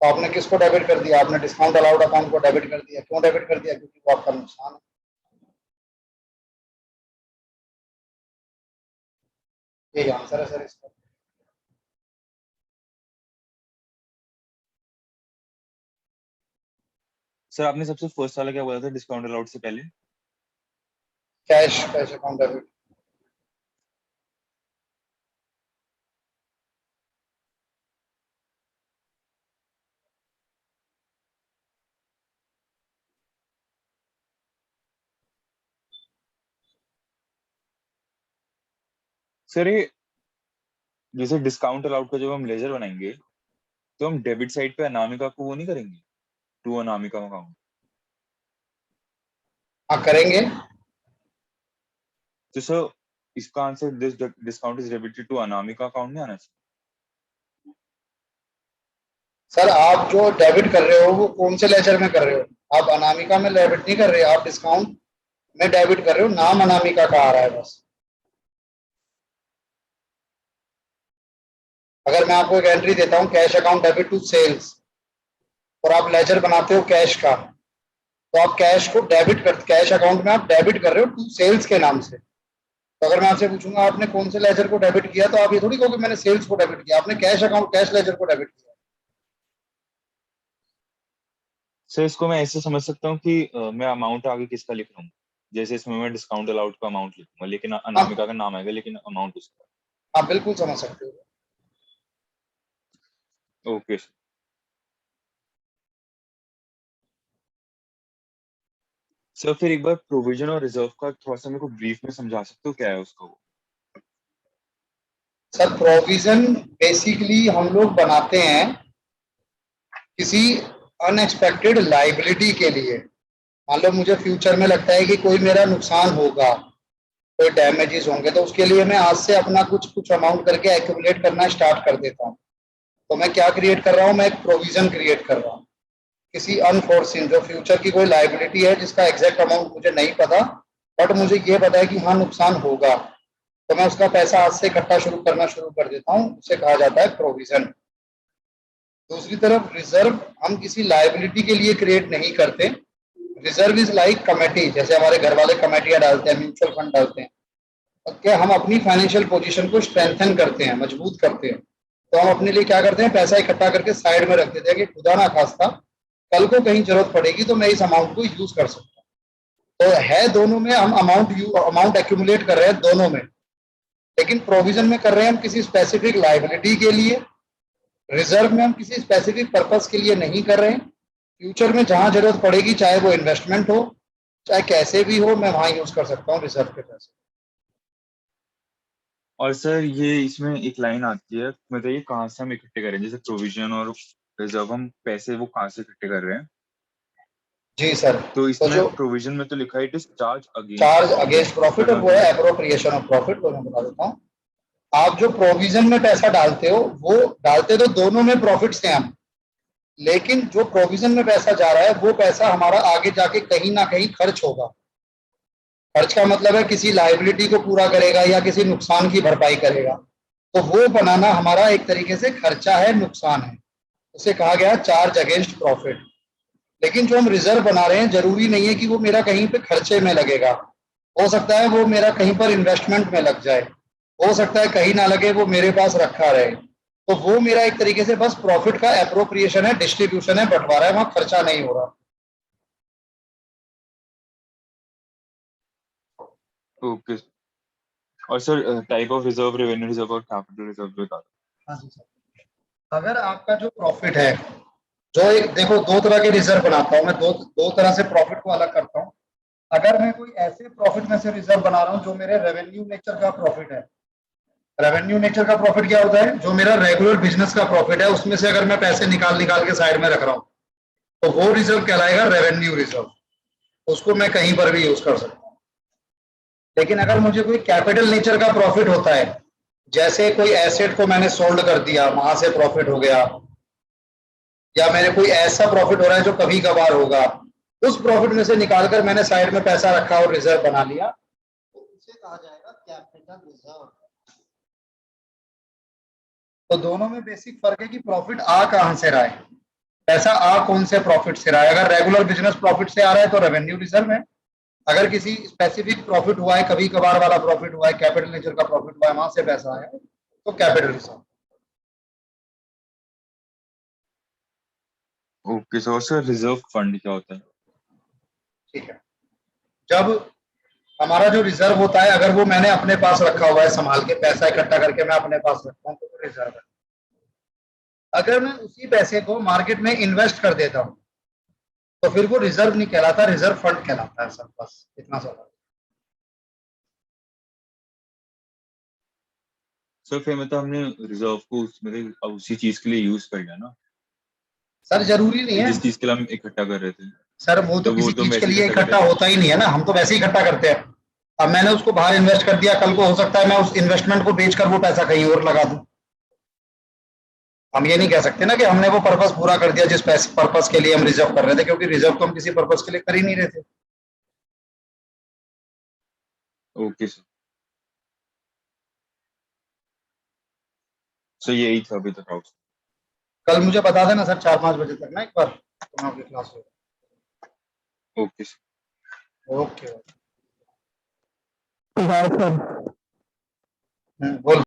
S1: तो आपने किसको डेबिट कर दिया? आपने डिस्काउंट अलाउड अकाउंट को डेबिट कर दिया। क्यों डेबिट कर दिया? क्योंकि वो आपका नुकसान है। यही आंसर है सर इसका।
S2: सर आपने सबसे फर्स्ट वाला क्या बोला था डिस्काउंट अलाउड से पहले?
S1: Cash cash account debit.
S2: Sir ये जैसे डिस्काउंट अलाउड का जब हम लेजर बनाएंगे तो हम डेबिट साइड पे अनामिका को वो नहीं करेंगे, टू अनामिका अकाउंट?
S1: हाँ करेंगे।
S2: तो सर इसका answer this discount is debited to Anamika account में आना चाहिए।
S1: सर आप जो डेबिट कर रहे हो वो कौन से लेजर में कर रहे हो? आप अनामिका में डेबिट नहीं कर रहे, आप डिस्काउंट में डेबिट कर रहे हो। नाम अनामिका का आ रहा है बस। अगर मैं आपको एक एंट्री देता हूँ cash account debit to sales और आप लेजर बनाते हो कैश का, तो आप कैश को डेबिट कर, कैश अकाउंट में आप डेबिट कर रहे हो टू सेल्स के नाम से। तो अगर मैं आपसे पूछूंगा आपने कौन से लेजर को डेबिट किया, तो आप ये थोड़ी कहोगे मैंने सेल्स को डेबिट किया। आपने कैश अकाउंट कैश लेजर को डेबिट किया।
S2: सर इसको मैं ऐसे समझ सकता हूँ कि मैं अमाउंट आगे किसका लिख रहा हूँ, जैसे इसमें मैं डिस्काउंट अलाउड का अमाउंट लिखूंगा लेकिन अनामिका का नाम आएगा लेकिन अमाउंट उसका।
S1: आप बिल्कुल समझ सकते हो।
S2: Okay sir. सर फिर एक बार प्रोविजन और रिजर्व का थोड़ा सा मेरे को ब्रीफ में समझा सकते हो क्या है उसका? वो
S1: सर प्रोविजन बेसिकली हम लोग बनाते हैं किसी अनएक्सपेक्टेड लाइबिलिटी के लिए। मान लो मुझे फ्यूचर में लगता है कि कोई मेरा नुकसान होगा, कोई डैमेजेस होंगे, तो उसके लिए मैं आज से अपना कुछ कुछ अमाउंट करके एक्यूमुलेट करना स्टार्ट कर देता हूँ। तो मैं क्या क्रिएट कर रहा हूँ? मैं एक प्रोविजन क्रिएट कर रहा हूँ। किसी अनफोर्सिन, जो फ्यूचर की कोई लाइबिलिटी है जिसका एग्जैक्ट अमाउंट मुझे नहीं पता, बट मुझे ये पता है कि हाँ नुकसान होगा, तो मैं उसका पैसा आज से इकट्ठा करना शुरू कर देता हूँ, उसे कहा जाता है प्रोविजन। दूसरी तरफ रिजर्व हम किसी लाइबिलिटी के लिए क्रिएट नहीं करते। रिजर्व इज लाइक कमेटी, जैसे हमारे घर वाले कमेटियां डालते हैं, म्यूचुअल फंड डालते हैं, क्या हम अपनी फाइनेंशियल पोजीशन को स्ट्रेंथन करते हैं, मजबूत करते हैं। तो हम अपने लिए क्या करते हैं, पैसा इकट्ठा करके साइड में रख देते हैं कि खुदा ना खास्ता कल को कहीं जरूरत पड़ेगी तो मैं इस अमाउंट को यूज कर सकता हूँ। तो है दोनों में, हम अमाउंट एक्यूमुलेट कर रहे हैं दोनों में, लेकिन प्रोविजन में कर रहे हैं हम किसी स्पेसिफिक लाइबिलिटी के लिए, रिजर्व में हम किसी स्पेसिफिक पर्पस के लिए नहीं कर रहे हैं। फ्यूचर में जहां जरूरत पड़ेगी, चाहे वो इन्वेस्टमेंट हो चाहे कैसे भी हो, मैं वहां यूज कर सकता हूँ रिजर्व के पैसे।
S2: और सर ये इसमें एक लाइन आती है, बताइए कहाँ से हम इकट्ठे करें, जैसे प्रोविजन और रिजर्व, हम पैसे वो कहाँ से इकट्ठे कर रहे हैं?
S1: जी सर,
S2: तो
S1: तो
S2: इसमें
S1: जो
S2: प्रोविजन में तो लिखा है it is charge
S1: charge
S2: against
S1: against profit, और वो है एप्रोप्रिएशन ऑफ प्रॉफिट, वो मैं बता देता हूँ। आप जो प्रोविजन में पैसा डालते हो, वो डालते तो दोनों में प्रॉफिट से हम, लेकिन जो प्रोविजन में पैसा जा रहा है वो पैसा हमारा आगे जाके कहीं ना कहीं खर्च होगा। खर्च का मतलब है किसी लायबिलिटी को पूरा करेगा या किसी नुकसान की भरपाई करेगा, तो वो बनाना हमारा एक तरीके से खर्चा है, नुकसान है, उसे कहा गया चार्ज अगेंस्ट प्रॉफिट। लेकिन जो हम रिजर्व बना रहे हैं, जरूरी नहीं है कि वो मेरा कहीं पे खर्चे में लगेगा, हो सकता है वो मेरा कहीं पर इन्वेस्टमेंट में लग जाए, हो सकता है कहीं ना लगे, वो मेरे पास रखा रहे, तो वो मेरा एक तरीके से बस प्रॉफिट का एप्रोप्रिएशन है, डिस्ट्रीब्यूशन है, बंटवारा है, वहां खर्चा नहीं हो रहा।
S2: ओके। और sir type of reserve, revenue reserve और कैपिटल रिजर्व बता दो।
S1: हाँ जी सर, अगर आपका जो प्रॉफिट है, जो एक देखो, दो तरह के रिजर्व बनाता हूँ मैं, दो दो तरह से प्रॉफिट को अलग करता हूँ। अगर मैं कोई ऐसे प्रॉफिट में से रिजर्व बना रहा हूँ जो मेरे रेवेन्यू नेचर का प्रॉफिट है, रेवेन्यू नेचर का प्रॉफिट क्या होता है, जो मेरा रेगुलर बिजनेस का प्रॉफिट है, उसमें से अगर मैं पैसे निकाल निकाल के साइड में रख रहा हूँ, तो वो रिजर्व कहलाएगा रेवेन्यू रिजर्व, उसको मैं कहीं पर भी यूज कर सकता हूँ। लेकिन अगर मुझे कोई कैपिटल नेचर का प्रॉफिट होता है, जैसे कोई एसेट को मैंने सोल्ड कर दिया, वहां से प्रॉफिट हो गया, या मैंने कोई ऐसा प्रॉफिट हो रहा है जो कभी कभार होगा, उस प्रॉफिट में से निकालकर मैंने साइड में पैसा रखा और रिजर्व बना लिया, तो उसे कहा जाएगा कैपिटल रिजर्व। तो दोनों में बेसिक फर्क है कि प्रॉफिट आ कहां से रहा है, पैसा आ कौन से प्रॉफिट से रहा है। अगर रेगुलर बिजनेस प्रॉफिट से आ रहा है तो रेवेन्यू रिजर्व है, अगर किसी स्पेसिफिक प्रॉफिट हुआ है, कभी कभार वाला प्रॉफिट हुआ है, कैपिटल नेचर का प्रॉफिट हुआ है, वहां से पैसा आया है, तो capital reserve.
S2: Okay sir reserve fund क्या होता है?
S1: ठीक है, जब हमारा जो रिजर्व होता है, अगर वो मैंने अपने पास रखा हुआ है, संभाल के पैसा इकट्ठा करके मैं अपने पास रखता हूँ, तो वो रिजर्व है। अगर मैं उसी पैसे को मार्केट में इन्वेस्ट कर देता हूँ, तो फिर वो रिजर्व नहीं कहलाता, रिजर्व फंड कहलाता है। सर बस इतना सा।
S2: सर फिर मतलब हमने रिजर्व को मतलब उसी चीज के लिए यूज कर लिया ना,
S1: सर जरूरी नहीं है
S2: जिस चीज के लिए हम इकट्ठा कर रहे थे,
S1: सर, वो तो
S2: तो वो
S1: किसी
S2: तो हम
S1: चीज के
S2: वैसे ही
S1: लिए
S2: इकट्ठा
S1: इकट्ठा
S2: करें।
S1: होता ही नहीं है ना, हम तो वैसे ही इकट्ठा करते हैं। अब मैंने उसको बाहर इन्वेस्ट कर दिया, कल को हो सकता है मैं उस इन्वेस्टमेंट को बेचकर वो पैसा कहीं और लगा दूं। हम ये नहीं कह सकते ना कि हमने वो पर्पस पूरा कर दिया जिस पर्पस के लिए हम रिजर्व कर रहे थे, क्योंकि रिजर्व तो हम किसी पर्पस के लिए कर ही नहीं रहे थे।
S2: ओके सर यही था अभी तक।
S1: कल मुझे बता देना सर 4-5 बजे तक ना, एक बार, तो मैं आपकी क्लास में।
S2: Okay
S1: okay.
S3: सर
S1: बोल।